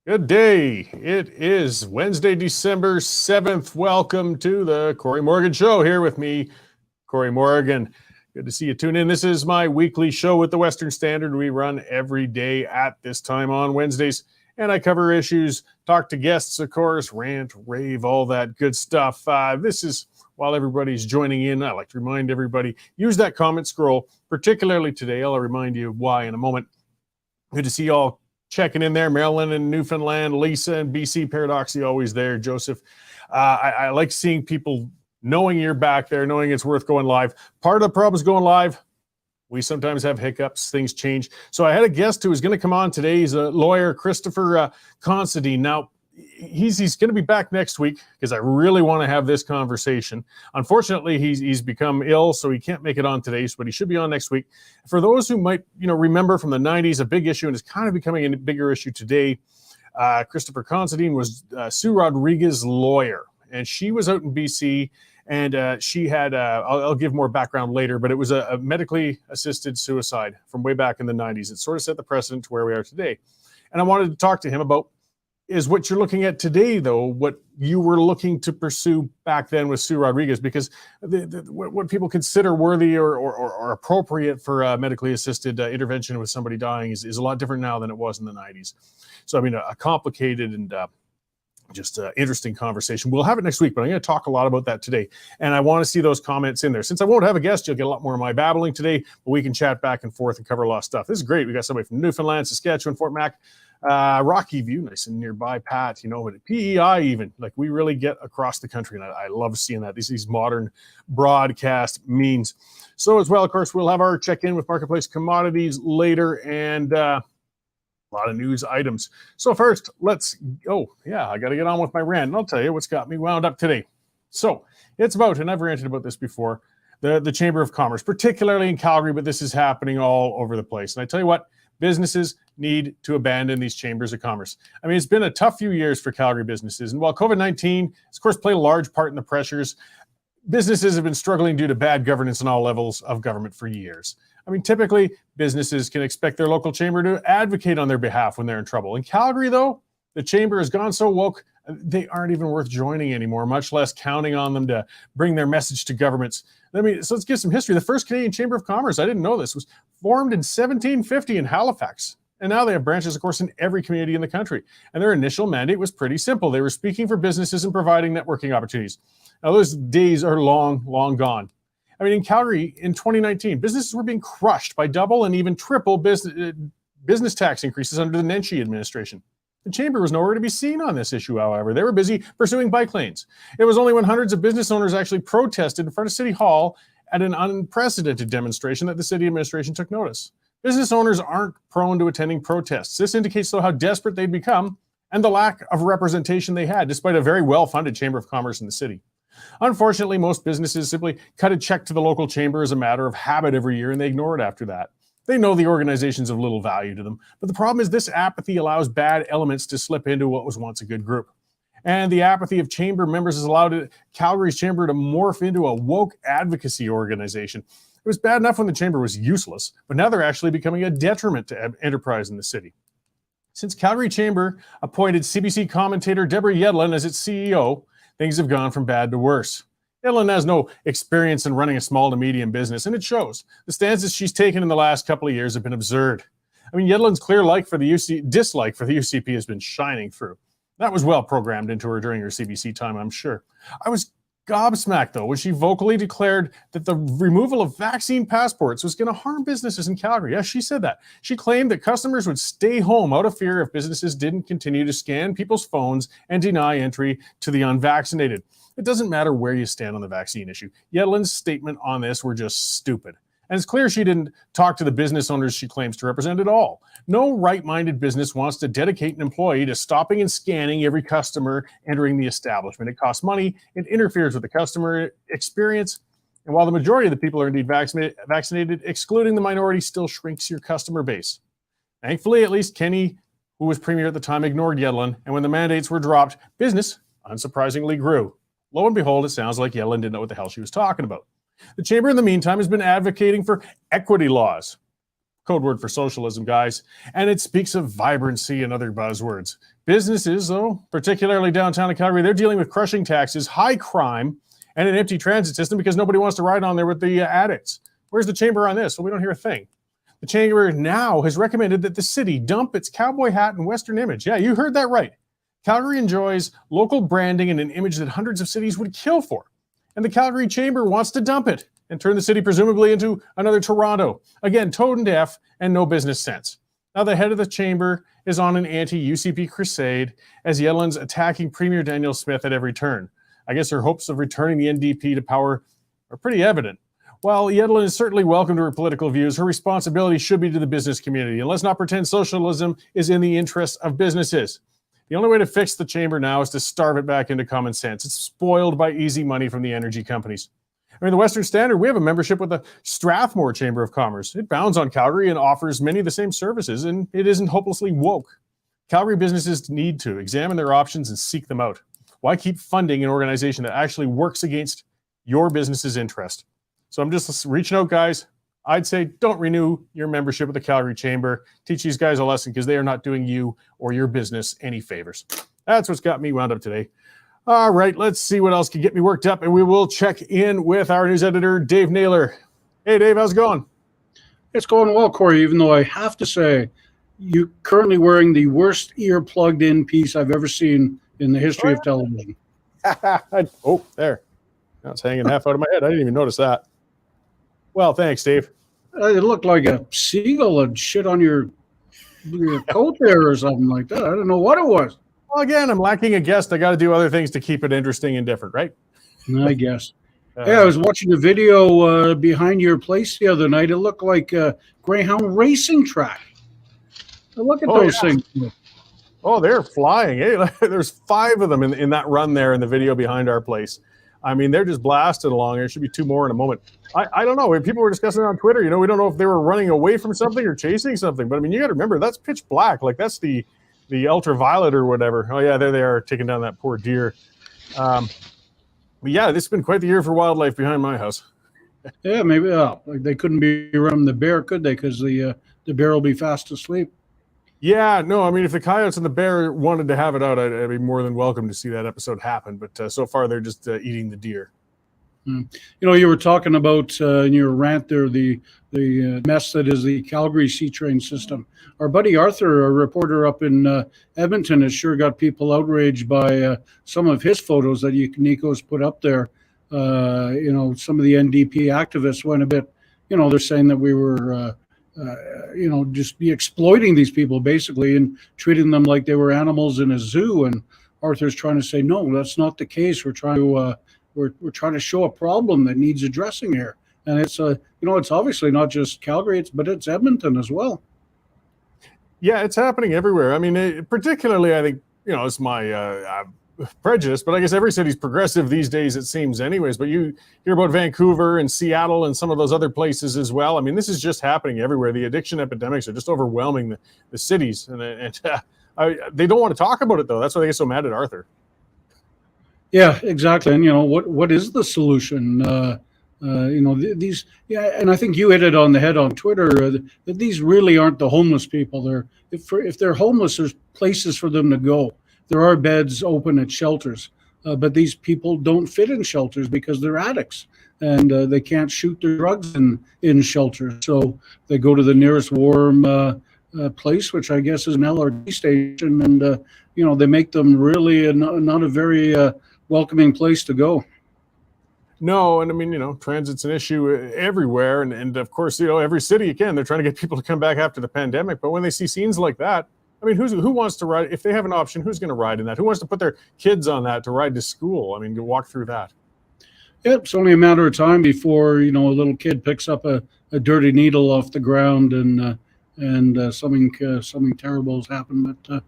Good day. It is Wednesday, December 7th. Welcome to the Cory Morgan Show. Here with me, Cory Morgan. Good to see you tune in. This is my weekly show with the Western Standard. We run every day at this time on Wednesdays, and I cover issues, talk to guests, of course, rant, rave, all that good stuff. This is while everybody's joining in. I like to remind everybody, use that comment scroll, particularly today. I'll remind you why in a moment. Good to see you all checking in there. Maryland and Newfoundland, Lisa and BC, Paradoxy always there. Joseph, I like seeing people knowing you're back there, knowing it's worth going live. Part of the problem is going live. We sometimes have hiccups, things change. So I had a guest who was going to come on today. He's a lawyer, Christopher Considine. Now, he's going to be back next week because I really want to have this conversation. Unfortunately, he's become ill, so he can't make it on today, but he should be on next week. For those who might remember from the 90s, a big issue, and it's kind of becoming a bigger issue today, Christopher Considine was Sue Rodriguez's lawyer, and she was out in BC, and she had, I'll give more background later, but it was a medically assisted suicide from way back in the 90s. It sort of set the precedent to where we are today. And I wanted to talk to him about is what you're looking at today, though, what you were looking to pursue back then with Sue Rodriguez, because what people consider worthy or appropriate for medically assisted intervention with somebody dying is a lot different now than it was in the 90s. So, I mean, a complicated and just interesting conversation. We'll have it next week, but I'm going to talk a lot about that today. And I want to see those comments in there. Since I won't have a guest, you'll get a lot more of my babbling today, but we can chat back and forth and cover a lot of stuff. This is great. We got somebody from Newfoundland, Saskatchewan, Fort Mac, Rocky View, nice and nearby, Pat, but PEI even, like we really get across the country. And I love seeing that. These modern broadcast means. So as well, of course, we'll have our check-in with Marketplace Commodities later and a lot of news items. So first, I got to get on with my rant. And I'll tell you what's got me wound up today. So it's about, and I've ranted about this before, the Chamber of Commerce, particularly in Calgary, but this is happening all over the place. And I tell you what, businesses need to abandon these chambers of commerce. I mean, it's been a tough few years for Calgary businesses. And while COVID-19 has, of course, played a large part in the pressures, businesses have been struggling due to bad governance on all levels of government for years. I mean, typically, businesses can expect their local chamber to advocate on their behalf when they're in trouble. In Calgary, though, the chamber has gone so woke, they aren't even worth joining anymore, much less counting on them to bring their message to governments. So let's give some history. The first Canadian Chamber of Commerce, I didn't know this, was formed in 1750 in Halifax. And now they have branches, of course, in every community in the country. And their initial mandate was pretty simple. They were speaking for businesses and providing networking opportunities. Now, those days are long, long gone. I mean, in Calgary, in 2019, businesses were being crushed by double and even triple business tax increases under the Nenshi administration. The chamber was nowhere to be seen on this issue, however. They were busy pursuing bike lanes. It was only when hundreds of business owners actually protested in front of City Hall at an unprecedented demonstration that the city administration took notice. Business owners aren't prone to attending protests. This indicates, though, how desperate they'd become and the lack of representation they had, despite a very well-funded Chamber of Commerce in the city. Unfortunately, most businesses simply cut a check to the local chamber as a matter of habit every year, and they ignore it after that. They know the organization's of little value to them, but the problem is this apathy allows bad elements to slip into what was once a good group. And the apathy of chamber members has allowed Calgary's chamber to morph into a woke advocacy organization. It was bad enough when the chamber was useless, but now they're actually becoming a detriment to enterprise in the city. Since Calgary Chamber appointed CBC commentator Deborah Yedlin as its CEO, things have gone from bad to worse. Yedlin has no experience in running a small to medium business, and it shows. The stances she's taken in the last couple of years have been absurd. I mean, Yedlin's clear dislike for the UCP has been shining through. That was well programmed into her during her CBC time, I'm sure. I was gobsmacked, though, when she vocally declared that the removal of vaccine passports was going to harm businesses in Calgary. Yes, she said that. She claimed that customers would stay home out of fear if businesses didn't continue to scan people's phones and deny entry to the unvaccinated. It doesn't matter where you stand on the vaccine issue. Yedlin's statement on this were just stupid. And it's clear she didn't talk to the business owners she claims to represent at all. No right-minded business wants to dedicate an employee to stopping and scanning every customer entering the establishment. It costs money, it interferes with the customer experience, and while the majority of the people are indeed vaccinated, excluding the minority still shrinks your customer base. Thankfully, at least Kenny, who was premier at the time, ignored Yedlin, and when the mandates were dropped, business, unsurprisingly, grew. Lo and behold, it sounds like Yedlin didn't know what the hell she was talking about. The chamber, in the meantime, has been advocating for equity laws, code word for socialism, guys. And it speaks of vibrancy and other buzzwords. Businesses, though, particularly downtown in Calgary, they're dealing with crushing taxes, high crime, and an empty transit system because nobody wants to ride on there with the addicts. Where's the chamber on this? Well, we don't hear a thing. The chamber now has recommended that the city dump its cowboy hat and Western image. Yeah, you heard that right. Calgary enjoys local branding and an image that hundreds of cities would kill for. And the Calgary Chamber wants to dump it and turn the city presumably into another Toronto. Again, tone deaf and no business sense. Now the head of the chamber is on an anti-UCP crusade as Yedlin's attacking Premier Danielle Smith at every turn. I guess her hopes of returning the NDP to power are pretty evident. While Yedlin is certainly welcome to her political views, her responsibility should be to the business community. And let's not pretend socialism is in the interests of businesses. The only way to fix the chamber now is to starve it back into common sense. It's spoiled by easy money from the energy companies. I mean, the Western Standard, we have a membership with the Strathmore Chamber of Commerce. It bounds on Calgary and offers many of the same services, and it isn't hopelessly woke. Calgary businesses need to examine their options and seek them out. Why keep funding an organization that actually works against your business's interest? So I'm just reaching out, guys. I'd say don't renew your membership with the Calgary Chamber. Teach these guys a lesson because they are not doing you or your business any favors. That's what's got me wound up today. All right, let's see what else can get me worked up, and we will check in with our news editor, Dave Naylor. Hey, Dave, how's it going? It's going well, Corey, even though I have to say you're currently wearing the worst ear plugged-in piece I've ever seen in the history of television. Oh, there. Now it's hanging half out of my head. I didn't even notice that. Well, thanks, Dave. It looked like a seagull had shit on your coat there or something like that. I don't know what it was. Well, again, I'm lacking a guest. I got to do other things to keep it interesting and different, right? I guess. Yeah, I was watching a video behind your place the other night. It looked like a Greyhound racing track. Look at those things. Oh, they're flying. Hey, there's 5 of them in that run there in the video behind our place. I mean, they're just blasted along. There should be 2 more in a moment. I don't know. People were discussing it on Twitter. You know, we don't know if they were running away from something or chasing something. But, I mean, you got to remember, that's pitch black. Like, that's the ultraviolet or whatever. Oh, yeah, there they are taking down that poor deer. But, yeah, this has been quite the year for wildlife behind my house. Yeah, maybe. Like they couldn't be around the bear, could they? Because the bear will be fast asleep. Yeah, no, I mean, if the coyotes and the bear wanted to have it out, I'd be more than welcome to see that episode happen. But so far, they're just eating the deer. You know, you were talking about in your rant there the mess that is the Calgary C train system. Our buddy Arthur, a reporter up in Edmonton, has sure got people outraged by some of his photos that Nico's put up there. You know, some of the NDP activists went a bit, you know, they're saying that we were, you know, just be exploiting these people basically and treating them like they were animals in a zoo. And Arthur's trying to say, no, that's not the case. We're trying to we're trying to show a problem that needs addressing here. And it's you know, it's obviously not just Calgary, but it's Edmonton as well. Yeah, it's happening everywhere. I mean, particularly, I think, you know, it's my prejudice, but I guess every city's progressive these days, it seems anyways. But you hear about Vancouver and Seattle and some of those other places as well. I mean, this is just happening everywhere. The addiction epidemics are just overwhelming the cities. And they don't want to talk about it, though. That's why they get so mad at Arthur. Yeah, exactly. And, you know, what is the solution? You know, these, yeah, and I think you hit it on the head on Twitter, that these really aren't the homeless people. If they're homeless, there's places for them to go. There are beds open at shelters, but these people don't fit in shelters because they're addicts and they can't shoot their drugs in shelters. So they go to the nearest warm place, which I guess is an LRT station, and you know, they make them really not a very welcoming place to go. No, and I mean, you know, transit's an issue everywhere, and of course, you know, every city, again, they're trying to get people to come back after the pandemic. But when they see scenes like that, I mean, who wants to ride? If they have an option, who's going to ride in that? Who wants to put their kids on that to ride to school? I mean, to walk through that. Yep, it's only a matter of time before, you know, a little kid picks up a dirty needle off the ground and something terrible has happened. But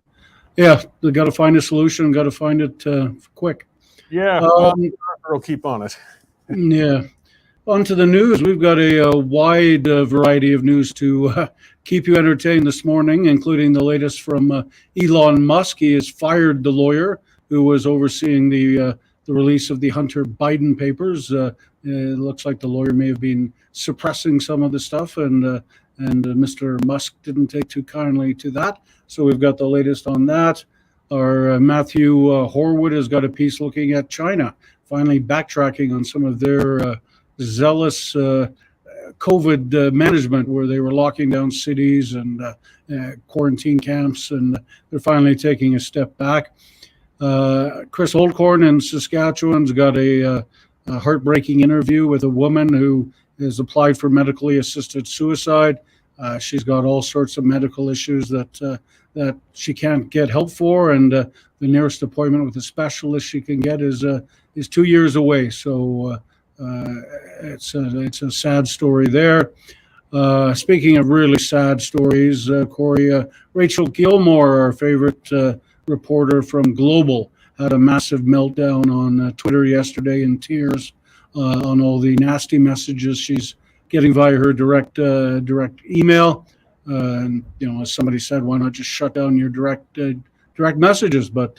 yeah, they got to find a solution. Got to find it quick. Yeah, we'll keep on it. Yeah. On to the news. We've got a wide variety of news to keep you entertained this morning, including the latest from Elon Musk. He has fired the lawyer who was overseeing the release of the Hunter Biden papers. It looks like the lawyer may have been suppressing some of the stuff, and and Mr. Musk didn't take too kindly to that. So we've got the latest on that. Our Matthew Horwood has got a piece looking at China, finally backtracking on some of their zealous COVID management, where they were locking down cities and quarantine camps, and they're finally taking a step back. Chris Oldcorn in Saskatchewan's got a heartbreaking interview with a woman who has applied for medically assisted suicide. She's got all sorts of medical issues that she can't get help for, and the nearest appointment with a specialist she can get is 2 years away. So it's a sad story there. Speaking of really sad stories, Cory, Rachel Gilmore, our favorite reporter from Global, had a massive meltdown on Twitter yesterday in tears on all the nasty messages she's getting via her direct email. And as somebody said, why not just shut down your direct messages? But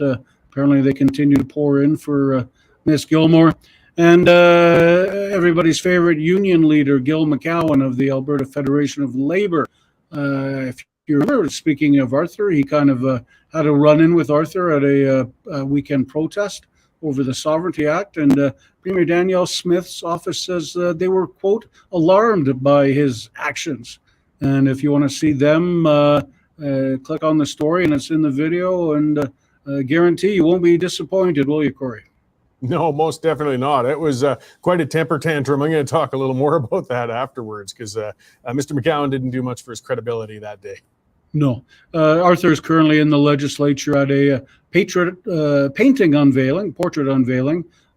apparently they continue to pour in for Miss Gilmore. And everybody's favorite union leader, Gil McCowan of the Alberta Federation of Labor. If you remember, speaking of Arthur, he kind of had a run-in with Arthur at a weekend protest over the Sovereignty Act. And Premier Danielle Smith's office says they were, quote, alarmed by his actions. And if you want to see them, click on the story, and it's in the video. And guarantee you won't be disappointed, will you, Cory? No, most definitely not. It was quite a temper tantrum. I'm going to talk a little more about that afterwards, because Mr. McCowan didn't do much for his credibility that day. No. Arthur is currently in the legislature at a portrait unveiling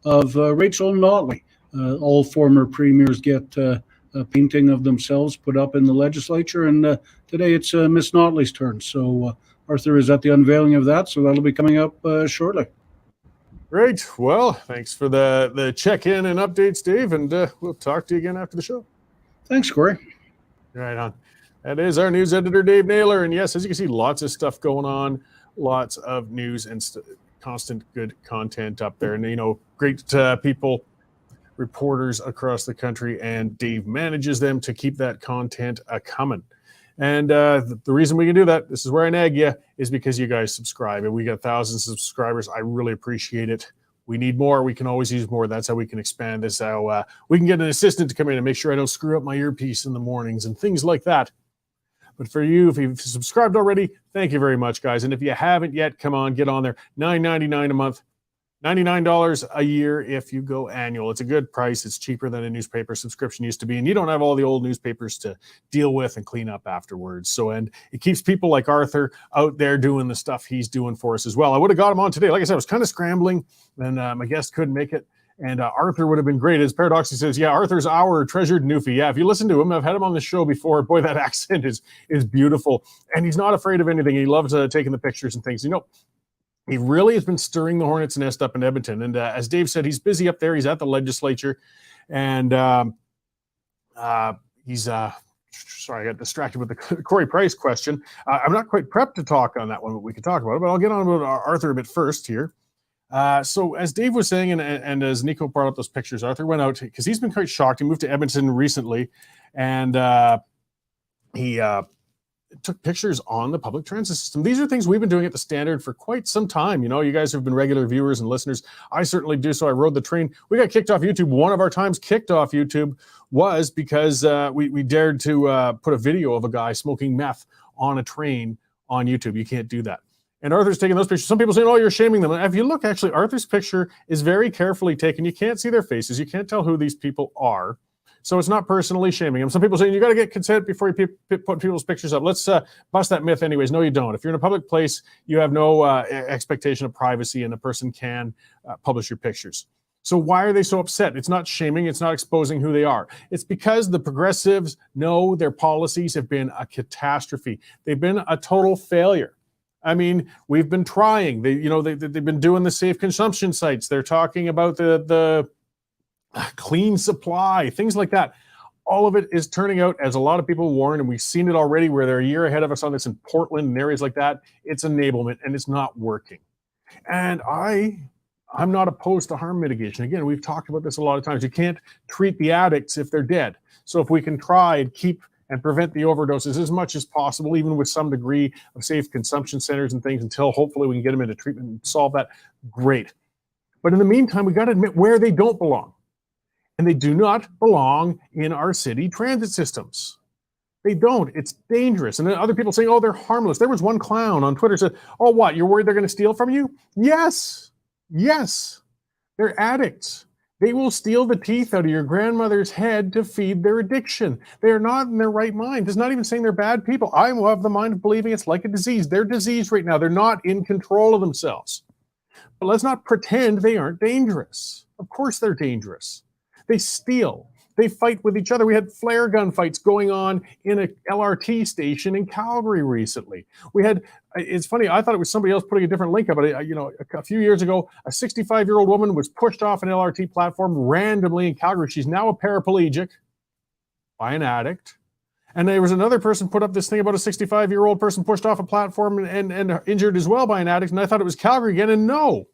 of Rachel Notley. All former premiers get a painting of themselves put up in the legislature, and today it's Miss Notley's turn. So Arthur is at the unveiling of that, so that'll be coming up shortly. Great. Well, thanks for the check-in and updates, Dave, and we'll talk to you again after the show. Thanks, Cory. Right on. That is our news editor, Dave Naylor. And yes, as you can see, lots of stuff going on, lots of news and constant good content up there. And, great people, reporters across the country, and Dave manages them to keep that content coming. And the reason we can do that, this is where I nag you, is because you guys subscribe. And we got thousands of subscribers. I really appreciate it. We need more. We can always use more. That's how we can expand this. How we can get an assistant to come in and make sure I don't screw up my earpiece in the mornings and things like that. But for you, if you've subscribed already, thank you very much, guys. And if you haven't yet, come on, get on there. $9.99 a month, $99 a year if you go annual. It's a good price. It's cheaper than a newspaper subscription used to be. And you don't have all the old newspapers to deal with and clean up afterwards. So, and it keeps people like Arthur out there doing the stuff he's doing for us as well. I would have got him on today. Like I said, I was kind of scrambling, and my guest couldn't make it. And Arthur would have been great. As Paradoxy says, yeah, Arthur's our treasured newfie. Yeah, if you listen to him, I've had him on the show before. Boy, that accent is beautiful. And he's not afraid of anything. He loves taking the pictures and things. He really has been stirring the hornet's nest up in Edmonton. And as Dave said, he's busy up there. He's at the legislature. And he's sorry, I got distracted with the Cory Price question. I'm not quite prepped to talk on that one, but we can talk about it. But I'll get on about Arthur a bit first here. So as Dave was saying, and as Nico brought up those pictures, Arthur went out because he's been quite shocked. He moved to Edmonton recently, and he took pictures on the public transit system. These are things we've been doing at the Standard for quite some time. You guys have been regular viewers and listeners. I certainly do. So I rode the train. We got kicked off YouTube. One of our times kicked off YouTube was because we dared to put a video of a guy smoking meth on a train on YouTube. You can't do that. And Arthur's taking those pictures. Some people saying, oh, you're shaming them. And if you look, actually, Arthur's picture is very carefully taken. You can't see their faces. You can't tell who these people are. So it's not personally shaming them. Some people saying, you got to get consent before you put people's pictures up. Let's bust that myth anyways. No, you don't. If you're in a public place, you have no expectation of privacy, and a person can publish your pictures. So why are they so upset? It's not shaming. It's not exposing who they are. It's because the progressives know their policies have been a catastrophe. They've been a total failure. I mean, we've been trying. They've been doing the safe consumption sites. They're talking about the clean supply, things like that. All of it is turning out, as a lot of people warn, and we've seen it already, where they're a year ahead of us on this in Portland and areas like that. It's enablement, and it's not working. And I'm not opposed to harm mitigation. Again, we've talked about this a lot of times. You can't treat the addicts if they're dead. So if we can try and keep and prevent the overdoses as much as possible, even with some degree of safe consumption centers and things, until hopefully we can get them into treatment and solve that. Great. But in the meantime, we got to admit where they don't belong. And they do not belong in our city transit systems. They don't. It's dangerous. And then other people saying, oh, they're harmless. There was one clown on Twitter said, oh, what? You're worried they're going to steal from you? Yes. Yes. They're addicts. They will steal the teeth out of your grandmother's head to feed their addiction. They are not in their right mind. It's not even saying they're bad people. I have the mind of believing it's like a disease. They're diseased right now. They're not in control of themselves. But let's not pretend they aren't dangerous. Of course they're dangerous. They steal. They fight with each other. We had flare gun fights going on in a LRT station in Calgary recently. We had, it's funny, I thought it was somebody else putting a different link up, but a few years ago, a 65-year-old woman was pushed off an LRT platform randomly in Calgary. She's now a paraplegic by an addict. And there was another person put up this thing about a 65-year-old person pushed off a platform and injured as well by an addict. And I thought it was Calgary again, and no.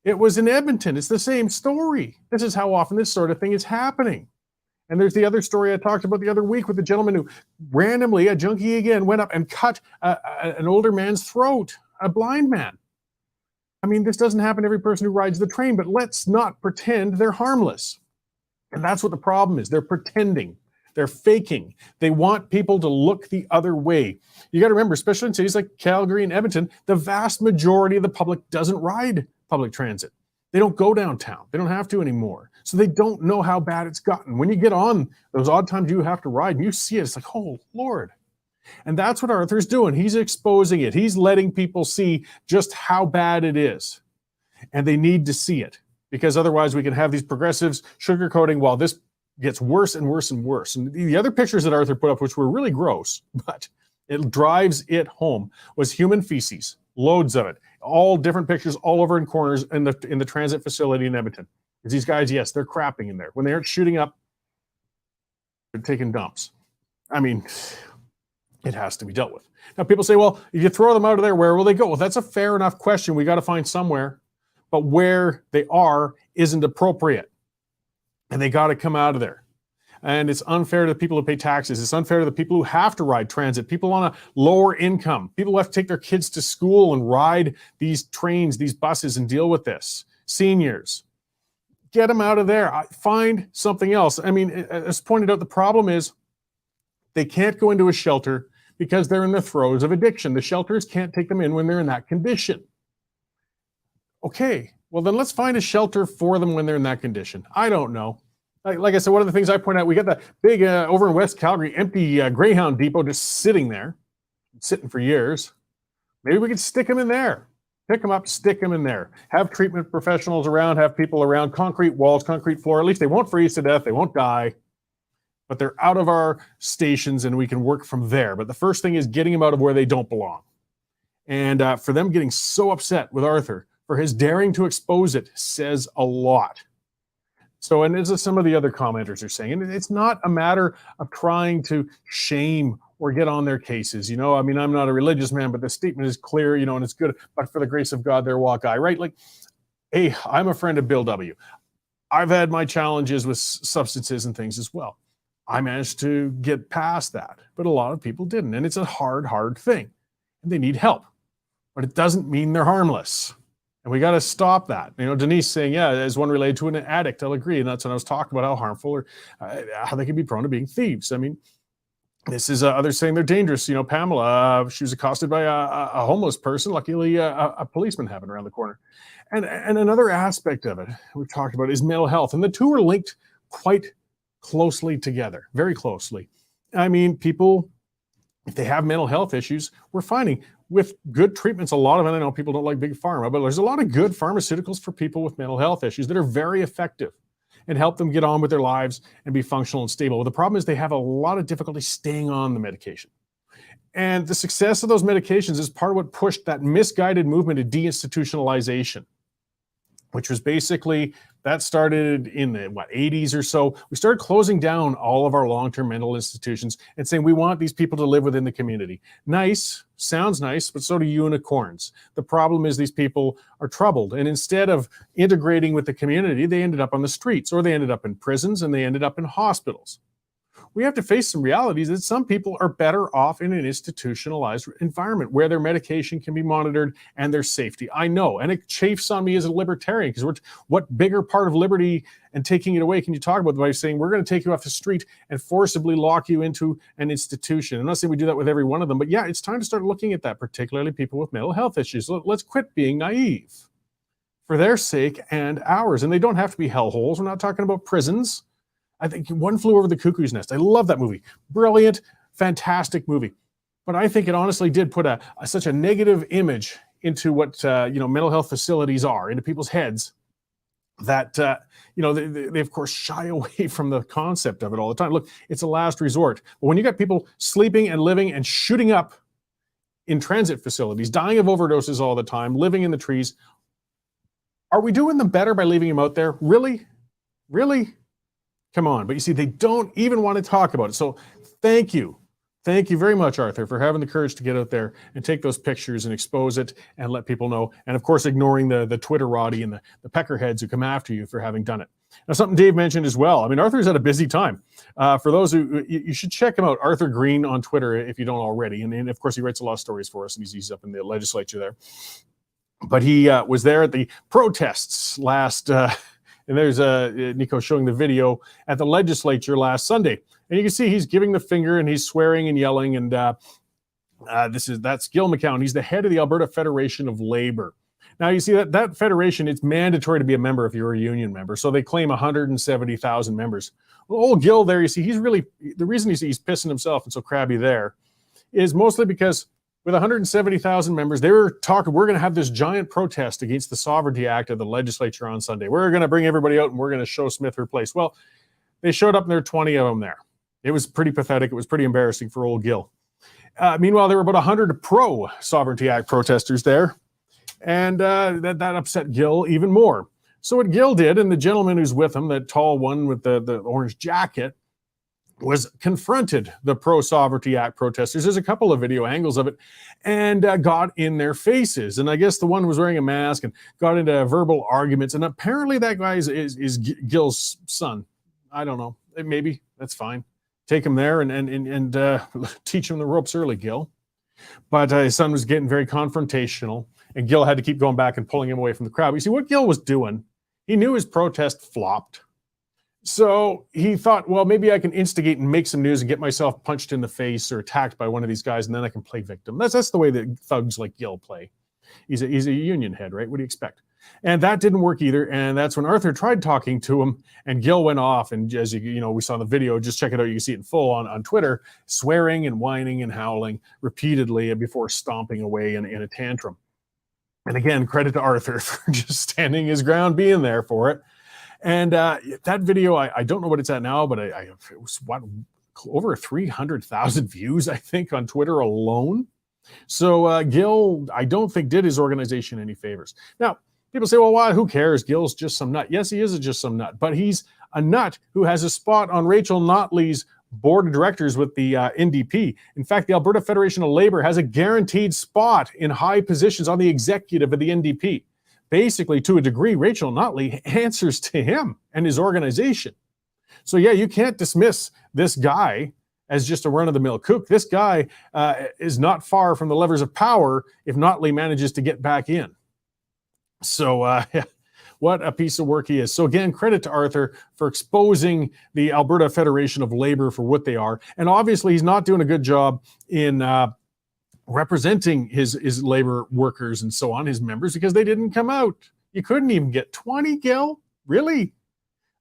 It was in Edmonton. It's the same story. This is how often this sort of thing is happening. And there's the other story I talked about the other week with the gentleman who randomly, a junkie again, went up and cut an older man's throat, a blind man. I mean, this doesn't happen to every person who rides the train, but let's not pretend they're harmless. And that's what the problem is. They're pretending. They're faking. They want people to look the other way. You got to remember, especially in cities like Calgary and Edmonton, the vast majority of the public doesn't ride public transit. They don't go downtown. They don't have to anymore. So they don't know how bad it's gotten. When you get on those odd times you have to ride and you see it, it's like, oh, Lord. And that's what Arthur's doing. He's exposing it. He's letting people see just how bad it is. And they need to see it, because otherwise we can have these progressives sugarcoating while this gets worse and worse and worse. And the other pictures that Arthur put up, which were really gross, but it drives it home, was human feces, loads of it. All different pictures all over in corners in the transit facility in Edmonton. Because these guys, yes, they're crapping in there. When they aren't shooting up, they're taking dumps. I mean, it has to be dealt with. Now, people say, well, if you throw them out of there, where will they go? Well, that's a fair enough question. We got to find somewhere. But where they are isn't appropriate. And they got to come out of there. And it's unfair to the people who pay taxes. It's unfair to the people who have to ride transit, people on a lower income, people who have to take their kids to school and ride these trains, these buses, and deal with this. Seniors. Get them out of there. Find something else. I mean, as pointed out, the problem is they can't go into a shelter because they're in the throes of addiction. The shelters can't take them in when they're in that condition. Okay, well then let's find a shelter for them when they're in that condition. I don't know. Like I said, one of the things I point out, we got the big, over in West Calgary, empty Greyhound depot just sitting there, sitting for years. Maybe we could stick them in there. Pick them up, stick them in there. Have treatment professionals around, have people around, concrete walls, concrete floor. At least they won't freeze to death, they won't die. But they're out of our stations and we can work from there. But the first thing is getting them out of where they don't belong. And for them getting so upset with Arthur for his daring to expose it says a lot. So, and as some of the other commenters are saying, and it's not a matter of trying to shame or get on their cases. You know, I mean, I'm not a religious man, but the statement is clear, you know, and it's good. But for the grace of God, there walk I, right? Like, hey, I'm a friend of Bill W. I've had my challenges with substances and things as well. I managed to get past that, but a lot of people didn't. And it's a hard, hard thing. And they need help. But it doesn't mean they're harmless. And we got to stop that. You know, Denise saying, yeah, as one related to an addict, I'll agree. And that's when I was talking about how harmful or how they can be prone to being thieves. I mean, this is others saying they're dangerous. You know, Pamela, she was accosted by a homeless person. Luckily, a policeman happened around the corner. And another aspect of it we've talked about is mental health. And the two are linked quite closely together, very closely. I mean, people, if they have mental health issues, we're finding with good treatments, a lot of it, I know people don't like big pharma, but there's a lot of good pharmaceuticals for people with mental health issues that are very effective and help them get on with their lives and be functional and stable. Well, the problem is they have a lot of difficulty staying on the medication. And the success of those medications is part of what pushed that misguided movement of deinstitutionalization, which was basically, that started in the 80s or so. We started closing down all of our long-term mental institutions and saying we want these people to live within the community. Nice, sounds nice, but so do unicorns. The problem is these people are troubled, and instead of integrating with the community, they ended up on the streets, or they ended up in prisons, and they ended up in hospitals. we have to face some realities that some people are better off in an institutionalized environment where their medication can be monitored and their safety. I know, and it chafes on me as a libertarian, because what bigger part of liberty and taking it away can you talk about by saying we're going to take you off the street and forcibly lock you into an institution? I'm not saying we do that with every one of them, but yeah, it's time to start looking at that, particularly people with mental health issues. Let's quit being naive for their sake and ours. And they don't have to be hellholes. We're not talking about prisons. I think One Flew Over the Cuckoo's Nest. I love that movie. Brilliant, fantastic movie. But I think it honestly did put such a negative image into what mental health facilities are, into people's heads, that they of course shy away from the concept of it all the time. Look, it's a last resort. But when you got people sleeping and living and shooting up in transit facilities, dying of overdoses all the time, living in the trees, are we doing them better by leaving them out there? Really? Really? Come on. But you see, they don't even want to talk about it. So thank you. Thank you very much, Arthur, for having the courage to get out there and take those pictures and expose it and let people know. And of course, ignoring the Twitterati and the peckerheads who come after you for having done it. Now, something Dave mentioned as well. I mean, Arthur's had a busy time. For those who, you should check him out, Arthur Green on Twitter, if you don't already. And of course, he writes a lot of stories for us, and he's up in the legislature there. But he was there at the protests last and there's Nico showing the video at the legislature last Sunday. And you can see he's giving the finger and he's swearing and yelling. And that's Gil McCown. He's the head of the Alberta Federation of Labor. Now, you see that federation, it's mandatory to be a member if you're a union member. So they claim 170,000 members. Well, old Gil there, you see, the reason he's pissing himself and so crabby there is mostly because with 170,000 members, they were talking, we're going to have this giant protest against the Sovereignty Act of the legislature on Sunday. We're going to bring everybody out and we're going to show Smith her place. Well, they showed up and there were 20 of them there. It was pretty pathetic. It was pretty embarrassing for old Gil. Meanwhile, there were about 100 pro-Sovereignty Act protesters there. And that upset Gil even more. So what Gil did, and the gentleman who's with him, that tall one with the orange jacket, was confronted the pro-Sovereignty Act protesters. There's a couple of video angles of it, and got in their faces. And I guess the one was wearing a mask and got into verbal arguments. And apparently that guy is Gil's son. I don't know. Maybe. That's fine. Take him there and teach him the ropes early, Gil. But his son was getting very confrontational, and Gil had to keep going back and pulling him away from the crowd. But you see, what Gil was doing, he knew his protest flopped. So he thought, well, maybe I can instigate and make some news and get myself punched in the face or attacked by one of these guys, and then I can play victim. That's the way that thugs like Gil play. He's a union head, right? What do you expect? And that didn't work either. And that's when Arthur tried talking to him, and Gil went off. And as we saw in the video, just check it out. You can see it in full on Twitter, swearing and whining and howling repeatedly before stomping away in a tantrum. And again, credit to Arthur for just standing his ground, being there for it. And that video, I don't know what it's at now, but it was over 300,000 views, I think, on Twitter alone. So Gil, I don't think, did his organization any favors. Now, people say, well, why? Who cares? Gil's just some nut. Yes, he is just some nut, but he's a nut who has a spot on Rachel Notley's board of directors with the NDP. In fact, the Alberta Federation of Labor has a guaranteed spot in high positions on the executive of the NDP. Basically, to a degree, Rachel Notley answers to him and his organization. So yeah, you can't dismiss this guy as just a run-of-the-mill kook. This guy is not far from the levers of power if Notley manages to get back in. So what a piece of work he is. So again, credit to Arthur for exposing the Alberta Federation of Labor for what they are. And obviously, he's not doing a good job in representing his labor workers and so on, his members, because they didn't come out. You couldn't even get 20, Gil? Really?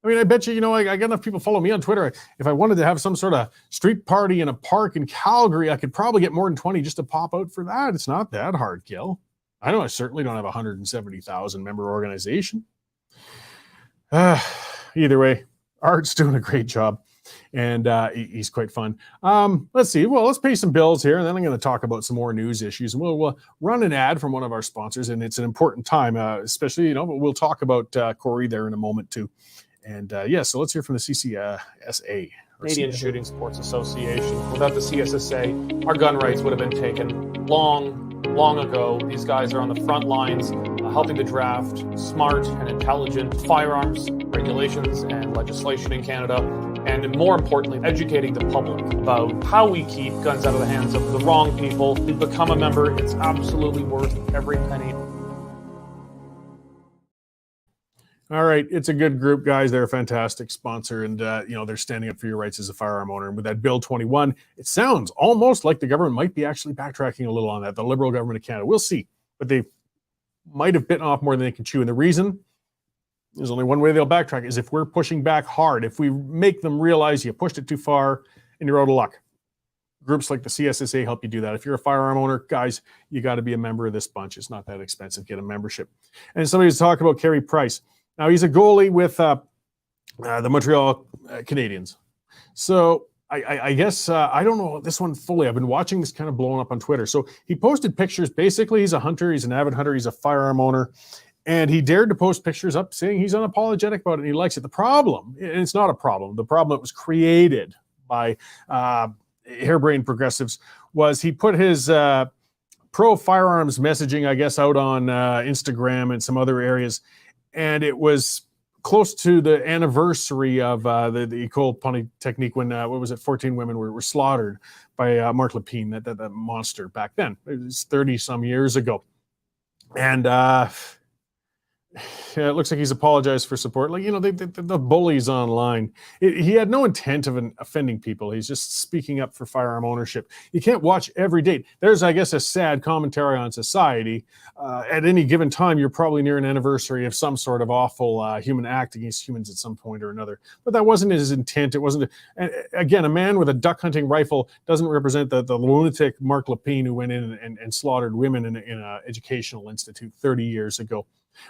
I mean, I bet you, I got enough people follow me on Twitter. If I wanted to have some sort of street party in a park in Calgary, I could probably get more than 20 just to pop out for that. It's not that hard, Gil. I know I certainly don't have a 170,000 member organization. Either way, Art's doing a great job. And he's quite fun. Let's see. Well, let's pay some bills here, and then I'm going to talk about some more news issues. And we'll run an ad from one of our sponsors, and it's an important time, especially, but we'll talk about Cory there in a moment too. And so let's hear from the CCSA. Canadian Shooting Sports Association. Without the CSSA, our gun rights would have been taken long ago. These guys are on the front lines helping to draft smart and intelligent firearms regulations and legislation in Canada. and more importantly, educating the public about how we keep guns out of the hands of the wrong people. To become a member, it's absolutely worth every penny. All right, it's a good group, guys. They're a fantastic sponsor, and they're standing up for your rights as a firearm owner. And with that Bill 21, it sounds almost like the government might be actually backtracking a little on that. The Liberal government of Canada, we'll see, but they might have bitten off more than they can chew. And the reason, there's only one way they'll backtrack, is if we're pushing back hard. If we make them realize you pushed it too far and you're out of luck. Groups like the CSSA help you do that. If you're a firearm owner, guys, you got to be a member of this bunch. It's not that expensive. Get a membership. And somebody's talking about Cory Price. Now, he's a goalie with the Montreal Canadiens. So I guess, I don't know this one fully. I've been watching this kind of blowing up on Twitter. So he posted pictures. Basically, he's a hunter. He's an avid hunter. He's a firearm owner. And he dared to post pictures up saying he's unapologetic about it and he likes it. The problem, and it's not a problem, the problem that was created by harebrained progressives was he put his pro firearms messaging, I guess, out on Instagram and some other areas. And it was close to the anniversary of the École Polytechnique when, 14 women were slaughtered by Marc Lépine, that monster back then. It was 30-some years ago. And it looks like he's apologized for support. Like, the bullies online. He had no intent of offending people. He's just speaking up for firearm ownership. You can't watch every date. There's, I guess, a sad commentary on society. At any given time, you're probably near an anniversary of some sort of awful human act against humans at some point or another. But that wasn't his intent. It wasn't. Again, a man with a duck hunting rifle doesn't represent the lunatic Marc Lépine who went in and slaughtered women in an educational institute 30 years ago.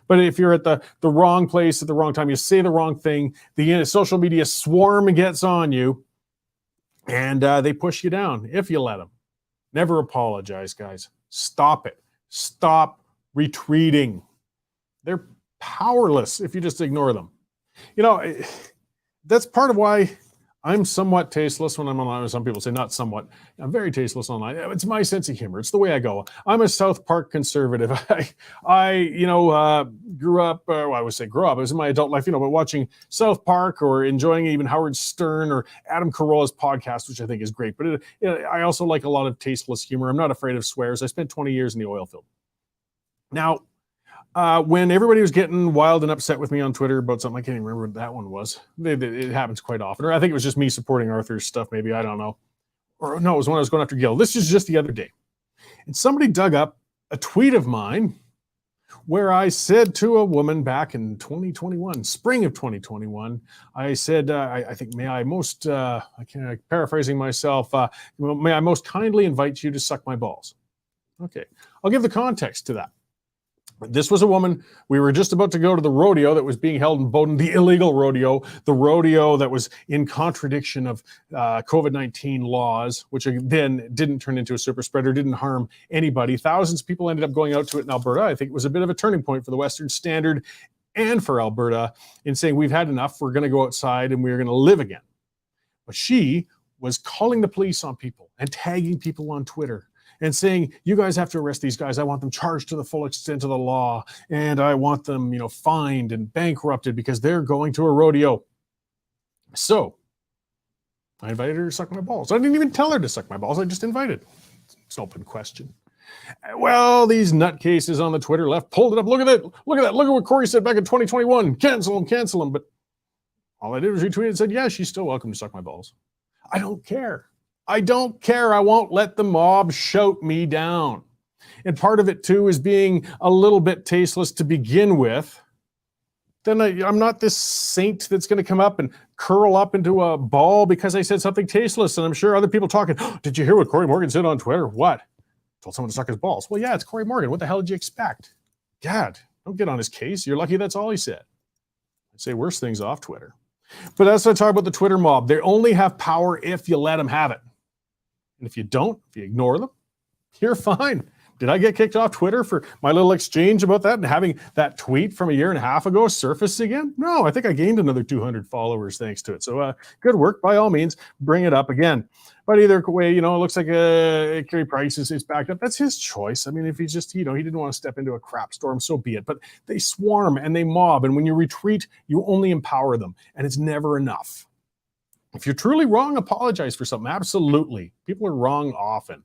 But if you're at the wrong place at the wrong time, you say the wrong thing, the social media swarm gets on you, and they push you down if you let them. Never apologize, guys. Stop it. Stop retreating. They're powerless if you just ignore them. That's part of why I'm somewhat tasteless when I'm online. Some people say not somewhat. I'm very tasteless online. It's my sense of humor. It's the way I go. I'm a South Park conservative. I grew up, I would say grew up. It was in my adult life, but watching South Park or enjoying even Howard Stern or Adam Carolla's podcast, which I think is great. But I also like a lot of tasteless humor. I'm not afraid of swears. I spent 20 years in the oil field. Now, when everybody was getting wild and upset with me on Twitter about something, I can't even remember what that one was. It happens quite often. Or I think it was just me supporting Arthur's stuff, maybe. I don't know. Or no, it was when I was going after Gil. This is just the other day. And somebody dug up a tweet of mine where I said to a woman back in 2021, spring of 2021, I said, I think, may I most, paraphrasing myself, may I most kindly invite you to suck my balls. Okay. I'll give the context to that. This was a woman. We were just about to go to the rodeo that was being held in Bowdoin, the illegal rodeo, the rodeo that was in contradiction of COVID-19 laws, which then didn't turn into a super spreader, didn't harm anybody. Thousands of people ended up going out to it in Alberta. I think it was a bit of a turning point for the Western Standard and for Alberta in saying we've had enough. We're going to go outside and we're going to live again. But she was calling the police on people and tagging people on Twitter and saying, you guys have to arrest these guys. I want them charged to the full extent of the law. And I want them, fined and bankrupted because they're going to a rodeo. So I invited her to suck my balls. I didn't even tell her to suck my balls. I just invited. It's an open question. Well, these nutcases on the Twitter left pulled it up. Look at that. Look at that. Look at what Cory said back in 2021. Cancel him. But all I did was retweet and said, yeah, she's still welcome to suck my balls. I don't care. I won't let the mob shout me down. And part of it, too, is being a little bit tasteless to begin with. Then I'm not this saint that's going to come up and curl up into a ball because I said something tasteless. And I'm sure other people talking, oh, did you hear what Cory Morgan said on Twitter? What? Told someone to suck his balls. Well, yeah, it's Cory Morgan. What the hell did you expect? God, don't get on his case. You're lucky that's all he said. I say worse things off Twitter. But as I talk about the Twitter mob, they only have power if you let them have it. And if you don't, if you ignore them, you're fine. Did I get kicked off Twitter for my little exchange about that and having that tweet from a year and a half ago surface again? No, I think I gained another 200 followers thanks to it. So good work. By all means, bring it up again. But either way, it looks like Cory Price is backed up. That's his choice. I mean, if he's just, he didn't want to step into a crap storm, so be it. But they swarm and they mob. And when you retreat, you only empower them. And it's never enough. If you're truly wrong, apologize for something. Absolutely. People are wrong often.